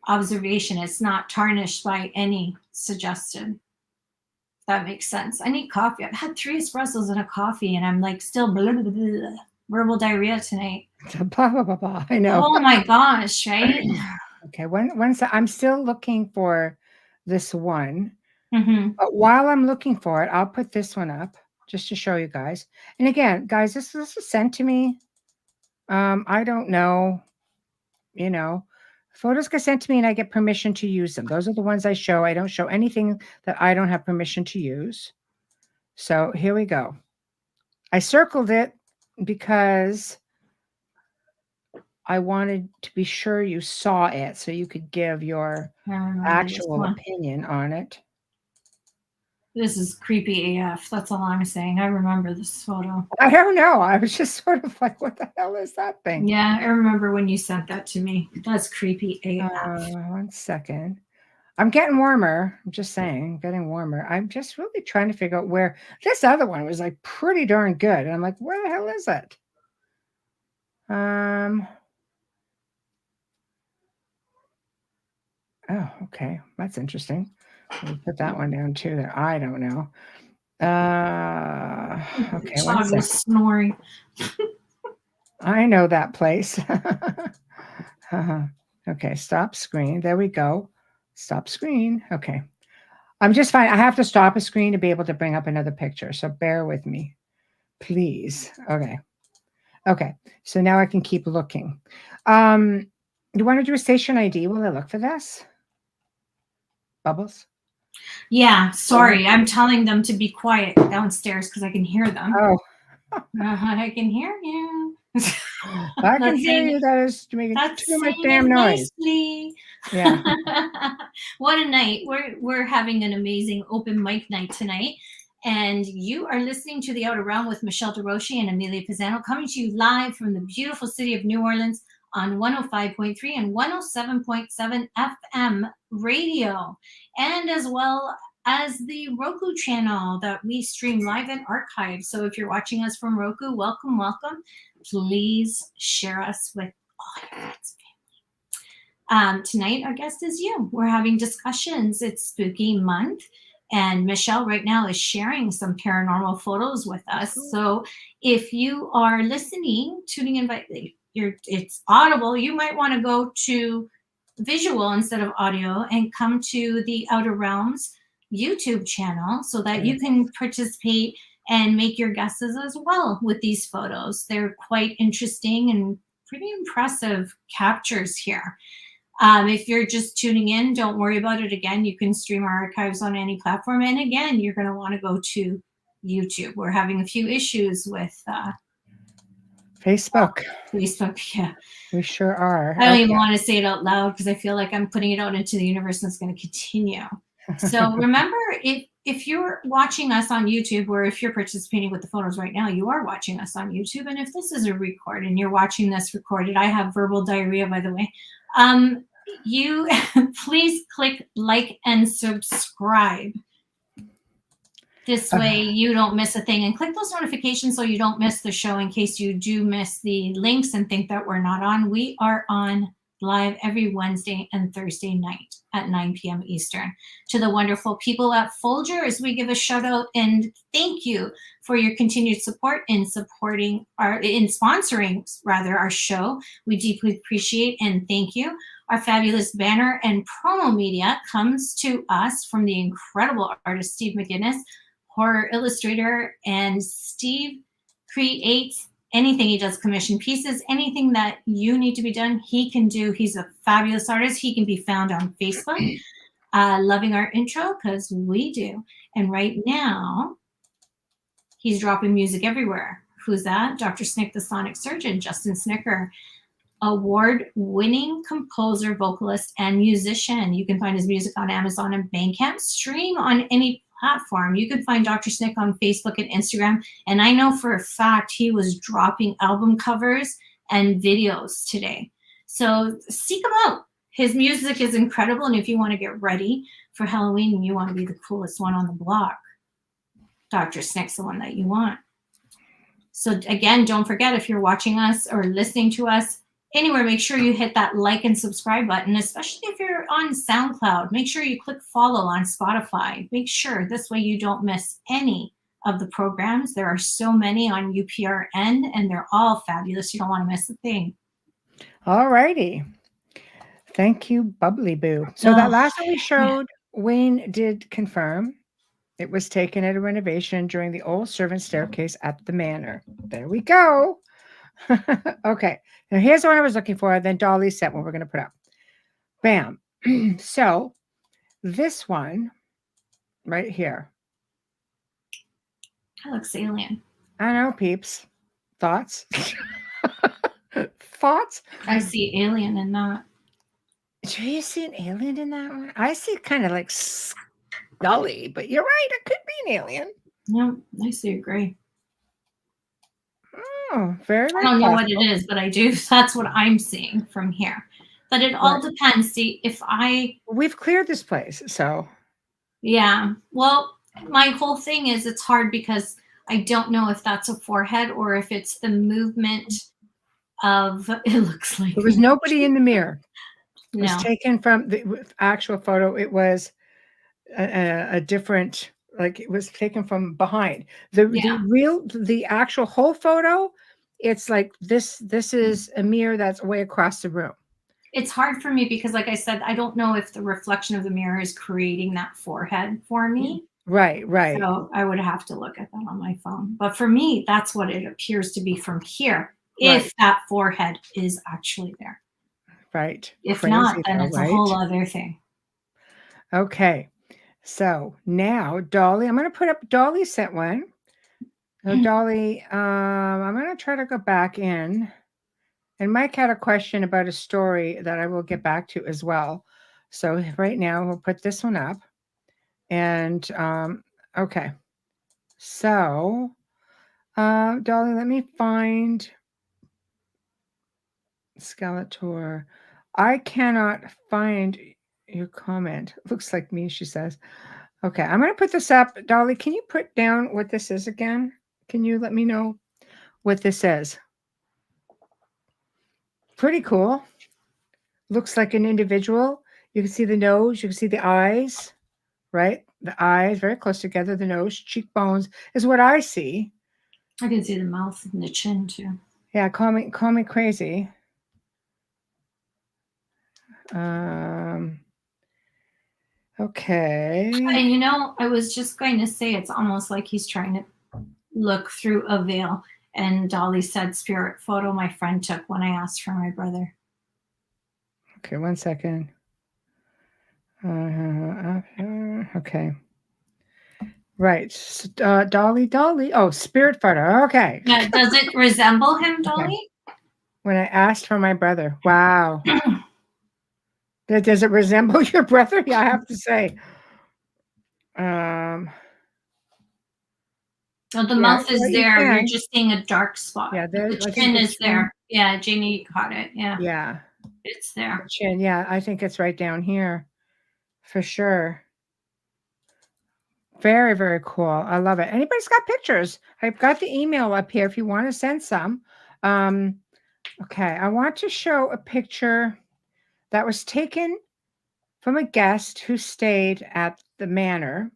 observation. It's not tarnished by any suggestion. If that makes sense. I need coffee. I've had 3 espressos and a coffee, and I'm like still blah, blah, blah, blah, verbal diarrhea tonight. blah, blah, blah, blah. I know. Oh my gosh, right? Okay, I'm still looking for this one. Mm-hmm. But while I'm looking for it, I'll put this one up just to show you guys. And again, guys, this was sent to me. I don't know, photos get sent to me and I get permission to use them. Those are the ones I show. I don't show anything that I don't have permission to use. So here we go. I circled it because I wanted to be sure you saw it so you could give your actual opinion on it. This is creepy AF. That's all I'm saying. I remember this photo. I don't know. I was just sort of like, what the hell is that thing? Yeah, I remember when you sent that to me. That's creepy AF. 1 second. I'm getting warmer. I'm just saying, I'm getting warmer. I'm just really trying to figure out where this other one was like pretty darn good. And I'm like, where the hell is it? Oh, okay. That's interesting. We'll put that one down too there. I don't know. Okay. Child was snoring. I know that place. Okay. Stop screen. There we go. Stop screen. Okay. I'm just fine. I have to stop a screen to be able to bring up another picture. So bear with me, please. Okay. Okay. So now I can keep looking. You want to do a station ID? Will I look for this? Bubbles? Yeah, sorry. I'm telling them to be quiet downstairs because I can hear them. Oh, I can hear you. I can That's hear saying you. That is making that's too much saying damn it noise. nicely. Yeah. What a night. We're having an amazing open mic night tonight. And you are listening to The Outer Realm with Michelle DeRoche and Amelia Pisano, coming to you live from the beautiful city of New Orleans on 105.3 and 107.7 FM radio, and as well as the Roku channel that we stream live and archive. So if you're watching us from Roku, welcome, welcome. Please share us with all your friends. Tonight, our guest is you. We're having discussions. It's spooky month. And Michelle right now is sharing some paranormal photos with us. So if you are listening, tuning in, it's audible, you might want to go to visual instead of audio and come to the Outer Realms YouTube channel so that you can participate and make your guesses as well with these photos. They're quite interesting and pretty impressive captures here. If you're just tuning in, don't worry about it. Again, you can stream our archives on any platform. And again, you're going to want to go to YouTube. We're having a few issues with Facebook. Yeah. We sure are. I don't even want to say it out loud because I feel like I'm putting it out into the universe and it's going to continue. So remember, if you're watching us on YouTube, or if you're participating with the photos right now, you are watching us on YouTube. And if this is a record and you're watching this recorded, I have verbal diarrhea, by the way. You please click like and subscribe. This way you don't miss a thing, and click those notifications so you don't miss the show in case you do miss the links and think that we're not on. We are on live every Wednesday and Thursday night at 9 p.m. Eastern. To the wonderful people at Folgers, we give a shout out and thank you for your continued support in sponsoring our show. We deeply appreciate and thank you. Our fabulous banner and promo media comes to us from the incredible artist Steve McGinnis, horror illustrator, and Steve creates anything. He does commission pieces, anything that you need to be done, he can do. He's a fabulous artist. He can be found on Facebook. Loving our intro because we do. And right now, he's dropping music everywhere. Who's that? Dr. Snick, the Sonic Surgeon, Justin Snicker, award-winning composer, vocalist, and musician. You can find his music on Amazon and Bandcamp. Stream on any platform. You can find Dr. Snick on Facebook and Instagram. And I know for a fact he was dropping album covers and videos today. So seek him out. His music is incredible. And if you want to get ready for Halloween and you want to be the coolest one on the block, Dr. Snick's the one that you want. So again, don't forget, if you're watching us or listening to us anywhere, make sure you hit that like and subscribe button, especially if you're on SoundCloud. Make sure you click follow on Spotify. Make sure this way you don't miss any of the programs. There are so many on UPRN, and they're all fabulous. You don't want to miss a thing. All righty. Thank you, Bubbly Boo. So that last one we showed, Wayne did confirm it was taken at a renovation during the old servant staircase at the manor. There we go. Okay. Now here's the one I was looking for. Then Dolly sent one we're going to put up. Bam. So this one right here. That looks alien. I know, peeps. Thoughts? Thoughts? I see alien in that. Do you see an alien in that one? I see kind of like Scully, but you're right. It could be an alien. No, I see a gray. Oh, very, very I don't know possible. what it is, but I do. That's what I'm seeing from here. But it all depends. See, we've cleared this place, so. Yeah. Well, my whole thing is it's hard because I don't know if that's a forehead or if it's the movement of, it looks like. There was nobody in the mirror. It No. was taken from the actual photo. It was a different, like it was taken from behind. The actual whole photo, it's like this is a mirror that's way across the room. It's hard for me because, like I said, I don't know if the reflection of the mirror is creating that forehead for me. Right. So I would have to look at that on my phone. But for me, that's what it appears to be from here, if that forehead is actually there. Right. If crazy, not, then it's a whole other thing. Okay. So now Dolly, I'm going to put up, Dolly sent one. So Dolly, I'm going to try to go back in. And Mike had a question about a story that I will get back to as well. So right now we'll put this one up. And okay. So Dolly, let me find Skeletor. I cannot find your comment. Looks like me, she says. Okay, I'm going to put this up. Dolly, can you put down what this is again? Can you let me know what this is? Pretty cool. Looks like an individual. You can see the nose, you can see the eyes, right? The eyes very close together, the nose, cheekbones is what I see. I can see the mouth and the chin too. Yeah, call me crazy. Okay. And you know, I was just going to say it's almost like he's trying to look through a veil. And Dolly said spirit photo my friend took when I asked for my brother. Okay, 1 second. Okay. Right. Dolly. Oh, spirit photo. Okay. Now, does it resemble him, Dolly? Okay. When I asked for my brother. Wow. Does it resemble your brother? Yeah, I have to say. Well, the mouth is there. You're just seeing a dark spot. Yeah, the chin is there. Yeah, Janie caught it. Yeah. Yeah. It's there. The chin. Yeah, I think it's right down here for sure. Very, very cool. I love it. Anybody's got pictures? I've got the email up here if you want to send some. Okay, I want to show a picture that was taken from a guest who stayed at the manor.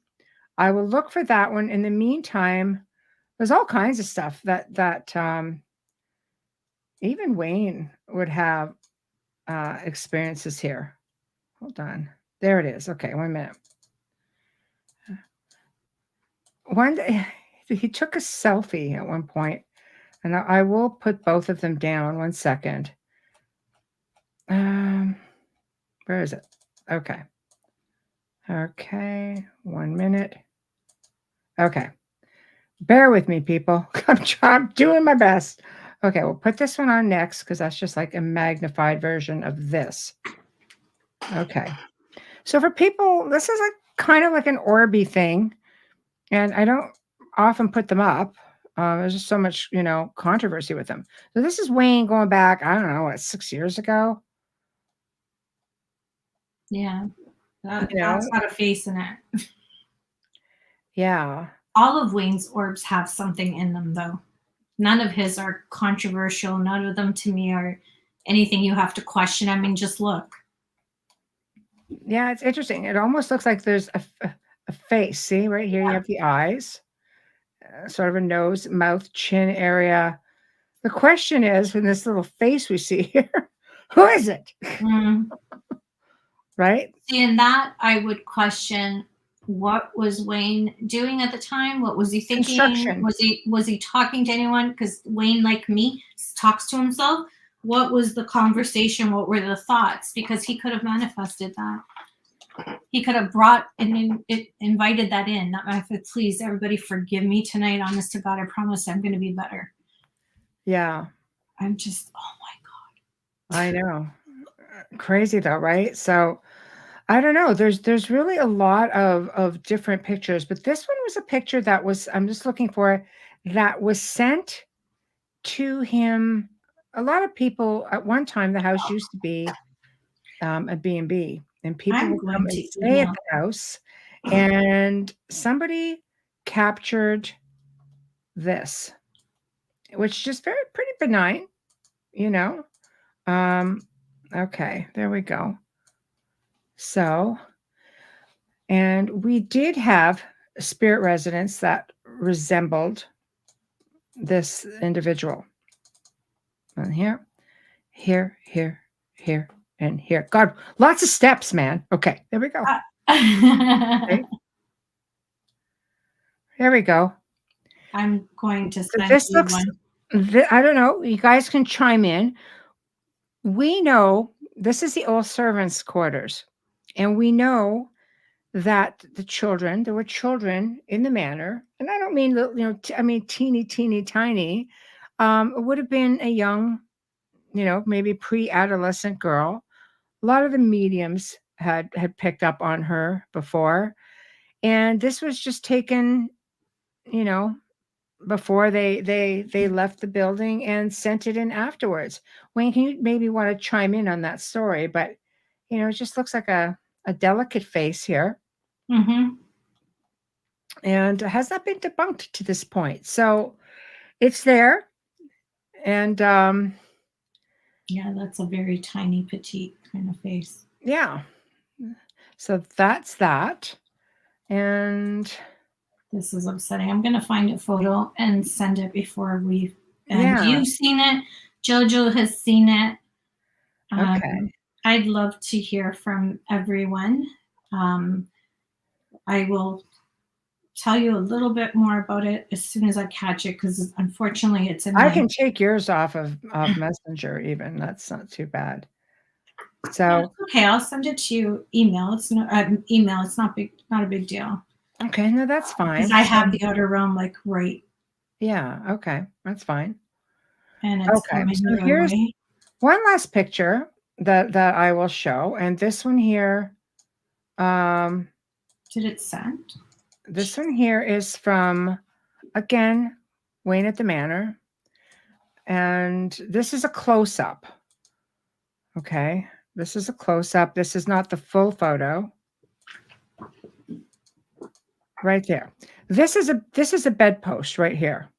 I will look for that one. In the meantime, there's all kinds of stuff that even Wayne would have experiences here. Hold on. There it is. Okay, 1 minute. One day, he took a selfie at one point, and I will put both of them down. 1 second. Where is it? Okay. Okay, 1 minute. Okay. Bear with me, people. I'm doing my best. Okay, we'll put this one on next because that's just like a magnified version of this. Okay. So for people, this is kind of like an Orby thing, and I don't often put them up. There's just so much, controversy with them. So this is Wayne going back, I don't know, 6 years ago? Yeah. That's got a face in it. Yeah. All of Wayne's orbs have something in them, though. None of his are controversial. None of them to me are anything you have to question. I mean, just look. Yeah, it's interesting. It almost looks like there's a face. See, right here, you have the eyes, sort of a nose, mouth, chin area. The question is, in this little face we see here, who is it? Right? See, in that, I would question what was Wayne doing at the time? What was he thinking? Was he talking to anyone? Because Wayne, like me, talks to himself. What was the conversation? What were the thoughts? Because he could have manifested that. He could have brought and invited that in. Please, everybody, forgive me tonight. Honest to God, I promise I'm going to be better. Yeah. I'm just, oh my God. I know. Crazy though, right? So I don't know. There's really a lot of different pictures, but this one was a picture that was, I'm just looking for it, that was sent to him. A lot of people at one time, the house used to be a B&B, and people would come and stay at the house, and somebody captured this, which is just pretty benign, okay, there we go. So, and we did have spirit residents that resembled this individual. And here, and here. God, lots of steps, man. Okay, there we go. Okay. There we go. I'm going to send this you looks, one. I don't know. You guys can chime in. We know this is the old servants' quarters, and we know that there were children in the manor, and I don't mean I mean teeny, teeny, tiny. It would have been a young, maybe pre-adolescent girl. A lot of the mediums had picked up on her before, and this was just taken, you know, before they left the building and sent it in afterwards. Wayne, can you maybe want to chime in on that story? But it just looks like a delicate face here, Mm-hmm. and has not been debunked to this point. So it's there, and Yeah, that's a very tiny, petite kind of face. yeah. So that's that, and This is upsetting. I'm gonna find a photo and send it before we. And yeah. you've seen it. Jojo has seen it. Okay. I'd love to hear from everyone. I will tell you a little bit more about it as soon as I catch it, because unfortunately it's in I my. can take yours off of Messenger even. That's not too bad. So Okay, I'll send it to you email. It's not email. It's not a big deal. okay, no, that's fine. Because I have the Outer Realm like right. Yeah, okay, that's fine. And it's Okay, coming so your here's way. one last picture that I will show, and this one here, Did it send? this one here is from, again, Wayne at the Manor, and this is a close-up. Okay, this is a close-up. This is not the full photo. Right there. This is a bedpost right here.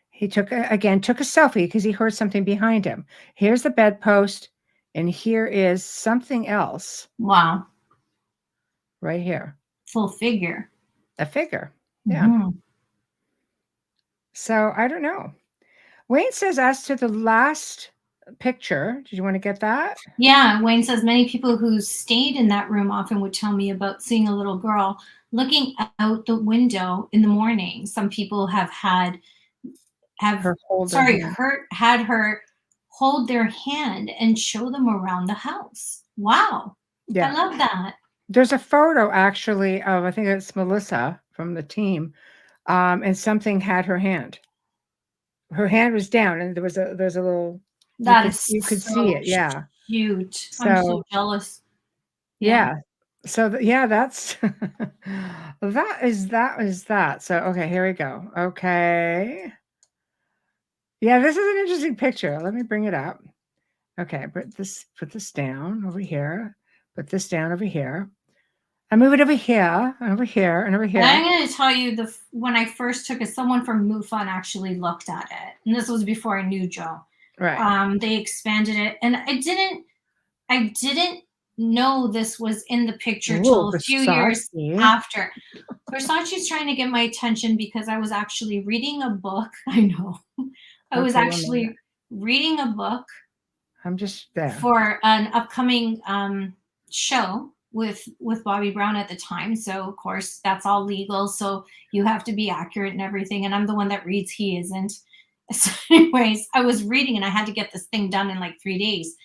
He took a selfie because he heard something behind him. Here's the bedpost, and here is something else. Wow. Right here. Full figure. A figure. Yeah. Mm-hmm. So I don't know. Wayne says, as to the last picture, did you want to get that? Yeah, Wayne says many people who stayed in that room often would tell me about seeing a little girl looking out the window in the morning. Some people had her hold their hand and show them around the house. Wow. Yeah. I love that. There's a photo actually of, I think it's Melissa from the team, and something had her hand. Her hand was down, and there's a little. You could see it. Yeah. Cute. I'm so jealous. Yeah. So that's that is that. So okay, here we go. Okay. Yeah, this is an interesting picture. Let me bring it up. Okay, put this down over here. Put this down over here. I move it over here, and over here, and over here. And I'm going to tell you when I first took it, someone from MUFON actually looked at it, and this was before I knew Joe. Right. They expanded it, and I didn't know this was in the picture till a few years after. Versace's trying to get my attention because I was actually reading a book. I know. I was actually reading a book. I'm just there. For an upcoming show with Bobby Brown at the time. So of course that's all legal. So you have to be accurate and everything. And I'm the one that reads, he isn't. So anyways, I was reading and I had to get this thing done in like 3 days.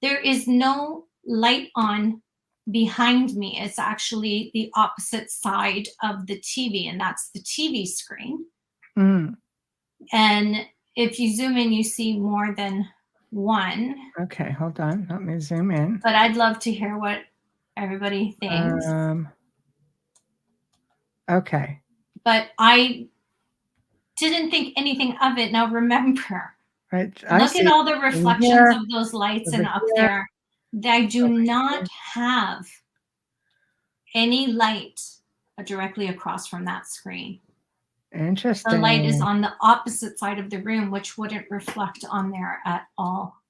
There is no light on behind me. It's actually the opposite side of the TV, and that's the TV screen. Mm. And if you zoom in, you see more than one. Okay, hold on. Let me zoom in. But I'd love to hear what everybody thinks. Okay. But I didn't think anything of it. Now remember, right. Look at all the reflections of those lights and up there. I do not have any light directly across from that screen. Interesting. The light is on the opposite side of the room, which wouldn't reflect on there at all.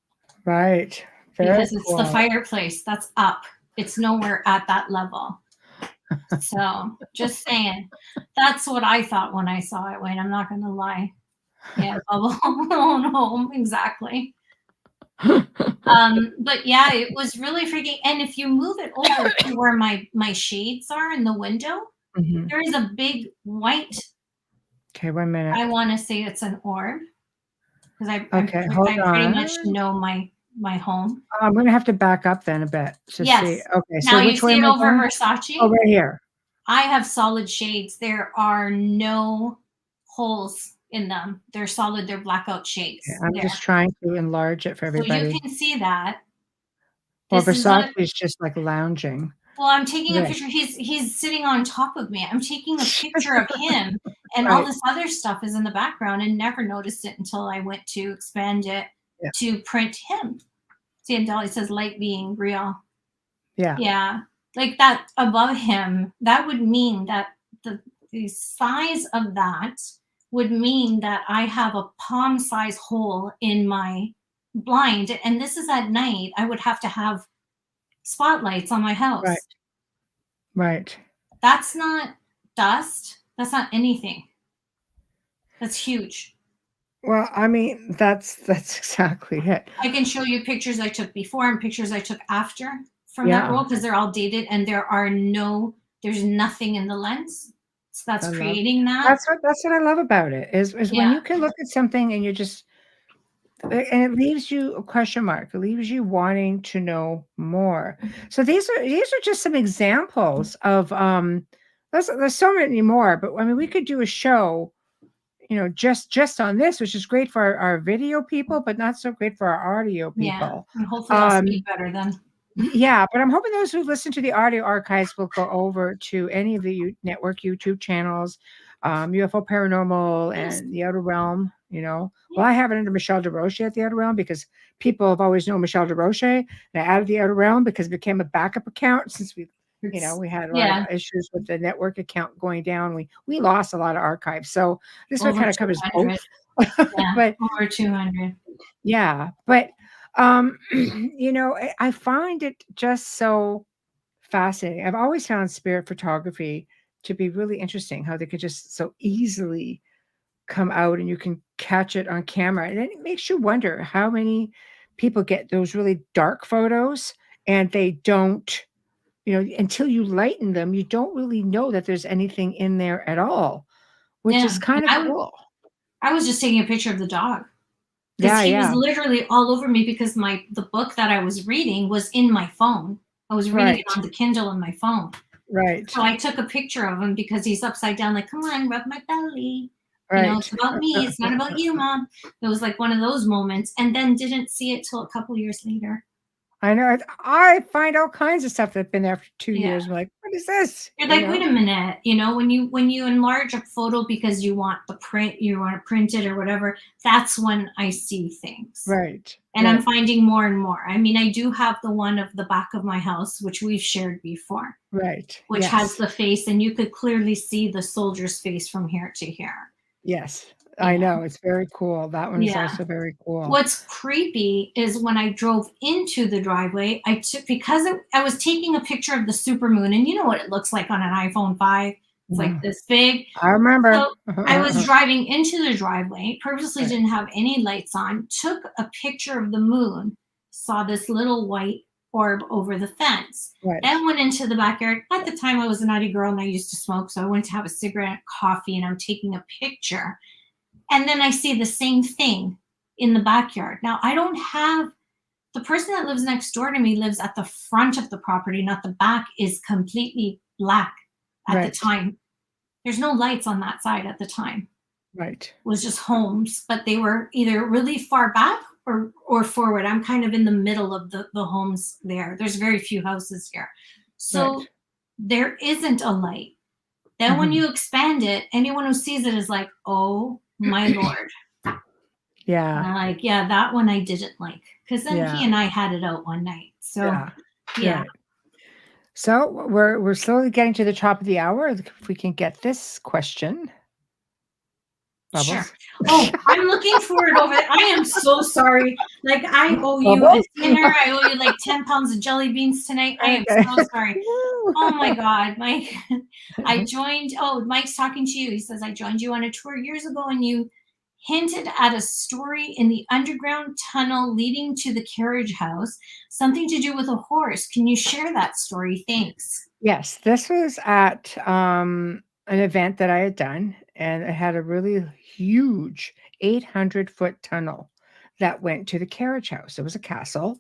Right. Because it's the fireplace that's up. It's nowhere at that level. So just saying, that's what I thought when I saw it, Wayne. I'm not going to lie. Yeah, bubble. Oh, no, exactly. But yeah, it was really freaking. And if you move it over to where my shades are in the window, there is a big white. Okay, 1 minute. I want to say it's an orb because I pretty much know my my home. I'm gonna have to back up then a bit to see. Yes. Okay, Now so you which way see am it I over going? Versace? Oh, right here. I have solid shades. There are no holes in them. They're solid. They're blackout Okay, shades I'm there. just trying to enlarge it for So you everybody. can see that. Well, This is Versace not. is just like lounging. Well, I'm taking a There. picture. He's sitting on top of me. I'm taking a picture of him, and all Right. this other stuff is in the background, and never noticed it until I went to expand it Yeah. to print him. See, and Dolly says light being real. Yeah. Yeah, like that above him. That would mean that the size of that would mean that I have a palm size hole in my blind, and this is at night. I would have to have spotlights on my house. Right. Right. That's not dust. That's not anything. That's huge. Well, I mean, that's exactly it. I can show you pictures I took before and pictures I took after from that Yeah. roll because they're all dated and there's nothing in the lens. So that's I love creating that. that's what I love about it is when Yeah. you can look at something and you just and it leaves you a question mark. It leaves you wanting to know more. So these are just some examples of there's so many more, but I mean we could do a show, just on this, which is great for our video people, but not so great for our audio Yeah. people. And hopefully I'll speak better then. Yeah, but I'm hoping those who listen to the audio archives will go over to any of the network YouTube channels, UFO Paranormal Yes. and The Outer Realm. Well, Yeah. I have it under Michelle DeRoche at The Outer Realm because people have always known Michelle DeRoche, and I added The Outer Realm because it became a backup account since we had a lot of issues with the network account going down. We lost a lot of archives, so this one Over kind of covers 200. both. Yeah, But over 200. yeah, but I find it just so fascinating. I've always found spirit photography to be really interesting, how they could just so easily come out and you can catch it on camera. And then it makes you wonder how many people get those really dark photos and they don't, until you lighten them, you don't really know that there's anything in there at all, which Yeah. is kind of cool. I was just taking a picture of the dog. Yeah, Because he was yeah. literally all over me because the book that I was reading was in my phone. I was reading it Right. on the Kindle on my phone. Right. So I took a picture of him because he's upside down, like, come on, rub my belly. Right. It's about me. It's not about you, Mom. It was like one of those moments, and then didn't see it till a couple years later. I know. I find all kinds of stuff that's been there for 2 Yeah. years. I'm like, what is this? You're like, wait a minute, when you enlarge a photo because you want to print it or whatever, that's when I see things. Right. And right. I'm finding more and more. I mean, I do have the one of the back of my house, which we've shared before, Right. which yes. has the face, and you could clearly see the soldier's face from here to here. Yes. I know. It's very cool. That one is also very cool. What's creepy is when I drove into the driveway, because I was taking a picture of the supermoon, and you know what it looks like on an iPhone 5. It's like this big. I remember. So I was driving into the driveway, purposely Right. didn't have any lights on, took a picture of the moon, saw this little white orb over the fence. Right. Then went into the backyard. At the time, I was a naughty girl and I used to smoke, so I went to have a cigarette, coffee, and I'm taking a picture. And then I see the same thing in the backyard. Now, I don't have the person that lives next door to me lives at the front of the property, not the back, is completely black at the time. There's no lights on that side at the time. Right. It was just homes, but they were either really far back or forward. I'm kind of in the middle of the homes there. There's very few houses here. So there isn't a light. Then when you expand it, anyone who sees it is like, oh my Lord. Yeah. And I'm like, yeah, that one I didn't like. Because then he and I had it out one night. So yeah. Right. So we're slowly getting to the top of the hour. If we can get this question. Bubbles. Sure. Oh, I'm looking for it over there. I am so sorry. Like, I owe you a dinner. I owe you like 10 pounds of jelly beans tonight. I am so sorry. Oh my God, Mike. I joined. Oh, Mike's talking to you. He says, I joined you on a tour years ago and you hinted at a story in the underground tunnel leading to the carriage house, something to do with a horse. Can you share that story? Thanks. Yes, this was at an event that I had done, and it had a really huge 800-foot tunnel that went to the carriage house. It was a castle,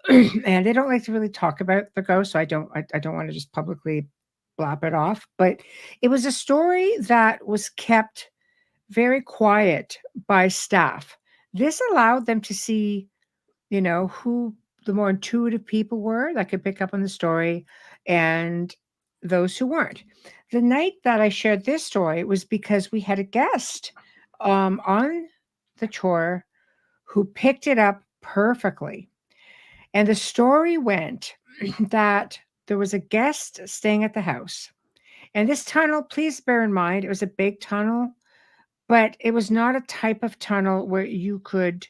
and they don't like to really talk about the ghost, so I don't want to just publicly blab it off. But it was a story that was kept very quiet by staff. This allowed them to see, who the more intuitive people were that could pick up on the story and those who weren't. The night that I shared this story was because we had a guest on the tour who picked it up perfectly. And the story went that there was a guest staying at the house. And this tunnel, please bear in mind, it was a big tunnel, but it was not a type of tunnel where you could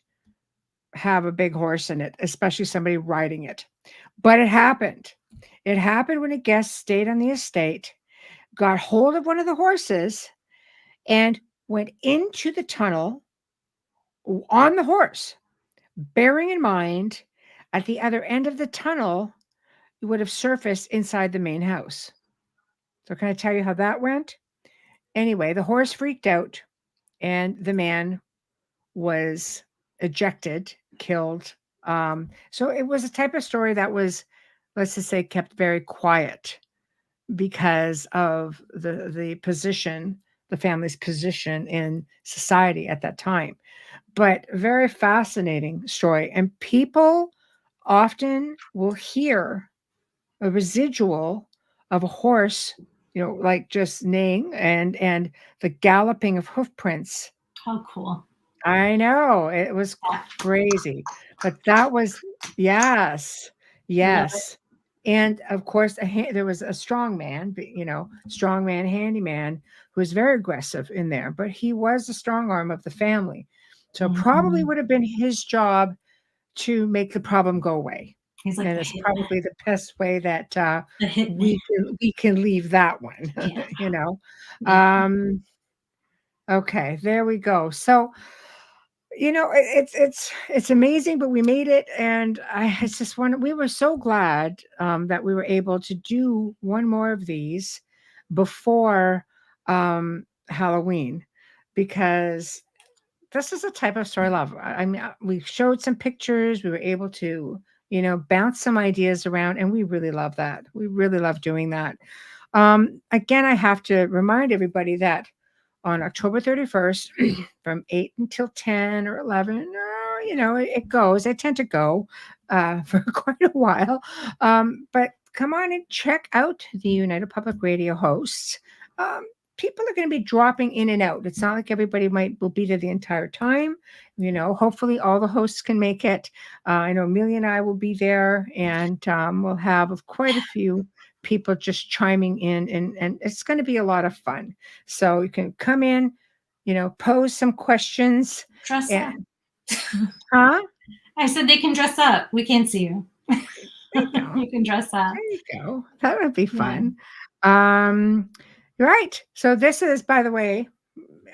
have a big horse in it, especially somebody riding it. But it happened. It happened when a guest stayed on the estate, got hold of one of the horses, and went into the tunnel on the horse, bearing in mind at the other end of the tunnel, you would have surfaced inside the main house. So, can I tell you how that went? Anyway, the horse freaked out, and the man was ejected, killed. So it was a type of story that was, let's just say, kept very quiet because of the position, the family's position in society at that time. But very fascinating story, and people often will hear a residual of a horse, like just neighing and the galloping of hoof prints. How cool. I know, it was crazy, but that was yes, yes. And of course, there was a strong man, strong man, handyman, who was very aggressive in there, but he was the strong arm of the family. So probably would have been his job to make the problem go away. He's like, And it's probably the best way that we can leave that one, Yeah. Okay, there we go. So, it's amazing, but we made it, and it's just we were so glad that we were able to do one more of these before Halloween, because this is a type of story I love. I mean, we showed some pictures. We were able to, bounce some ideas around, and we really love that. We really love doing that. Again, I have to remind everybody that on October 31st from 8 until 10 or 11, it goes. I tend to go for quite a while. But come on and check out the United Public Radio hosts. People are going to be dropping in and out. It's not like everybody will be there the entire time. Hopefully all the hosts can make it. I know Amelia and I will be there, and we'll have quite a few people just chiming in, and it's going to be a lot of fun. So you can come in, pose some questions. Dress up. Huh? I said they can dress up. We can't see you. You can dress up. There you go. That would be fun. Yeah. Right. So this is, by the way,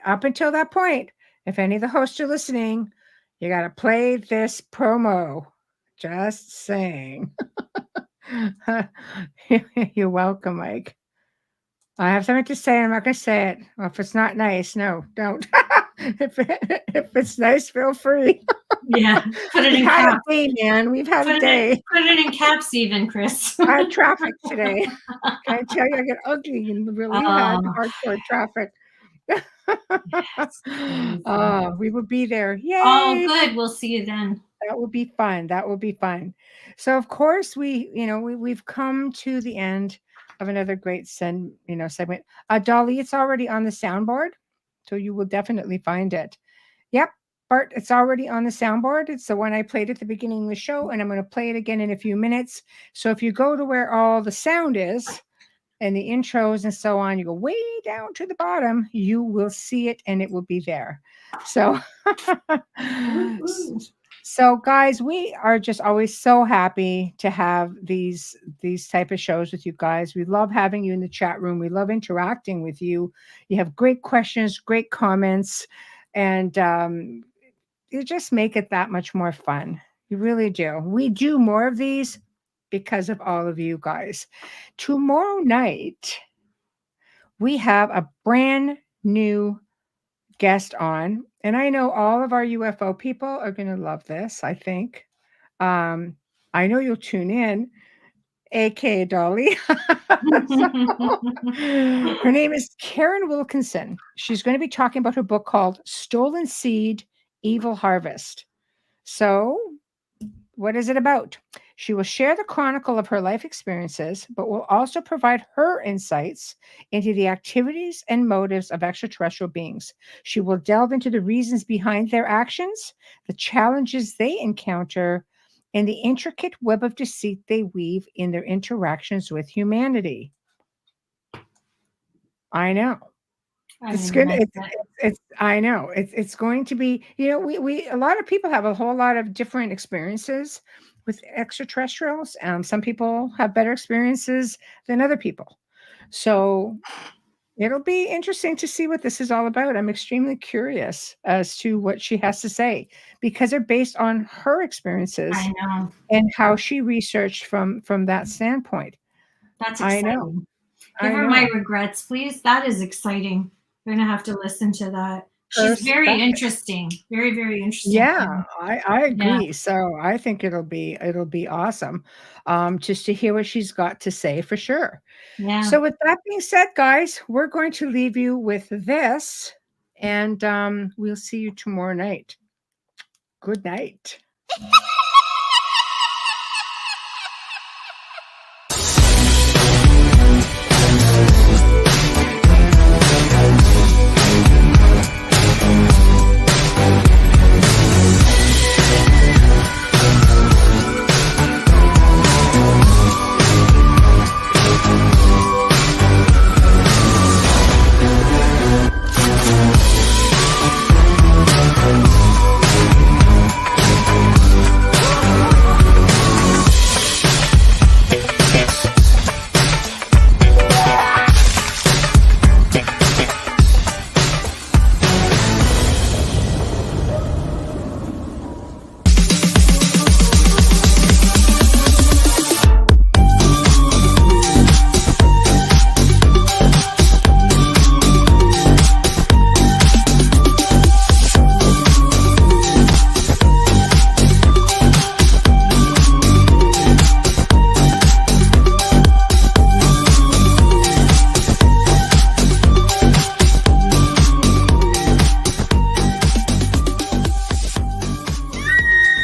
up until that point, if any of the hosts are listening, you got to play this promo. Just saying. You're welcome, Mike. I have something to say. I'm not going to say it. Well, if it's not nice, no, don't. if it's nice, feel free. Yeah, put it in caps. Man, we've had a day. Put it in caps, even, Chris. I had traffic today. Can I tell you, I get ugly and really had hardcore traffic. We will be there. Yay! Oh, good. We'll see you then. That will be fun. That will be fun. So, of course, we've come to the end of another great segment. Dolly, it's already on the soundboard, so you will definitely find it. Yep, Bart, it's already on the soundboard. It's the one I played at the beginning of the show, and I'm going to play it again in a few minutes. So if you go to where all the sound is and the intros and so on, you go way down to the bottom, you will see it, and it will be there. So, so guys, we are just always so happy to have these type of shows with you guys. We love having you in the chat room. We love interacting with you. You have great questions, great comments, and you just make it that much more fun. You really do. We do more of these because of all of you guys. Tomorrow night, we have a brand new guest on, and I know all of our UFO people are going to love this, I think. I know you'll tune in, aka Dolly. So, her name is Karen Wilkinson. She's going to be talking about her book called Stolen Seed, Evil Harvest. So, what is it about? She will share the chronicle of her life experiences, but will also provide her insights into the activities and motives of extraterrestrial beings. She will delve into the reasons behind their actions, the challenges they encounter, and the intricate web of deceit they weave in their interactions with humanity. I know. I It's didn't good. miss it. It's I know. It's going to be, we a lot of people have a whole lot of different experiences with extraterrestrials. Some people have better experiences than other people. So it'll be interesting to see what this is all about. I'm extremely curious as to what she has to say because they're based on her experiences I know. and how she researched from that standpoint. That's I know. exciting. Give I her my know. regrets, please. That is exciting. We're gonna have to listen to that. She's very Perspective. interesting. Very, very interesting. Yeah, I Yeah. agree. So I think it'll be awesome, just to hear what she's got to say for sure. Yeah. So with that being said, guys, we're going to leave you with this, and we'll see you tomorrow night. Good night.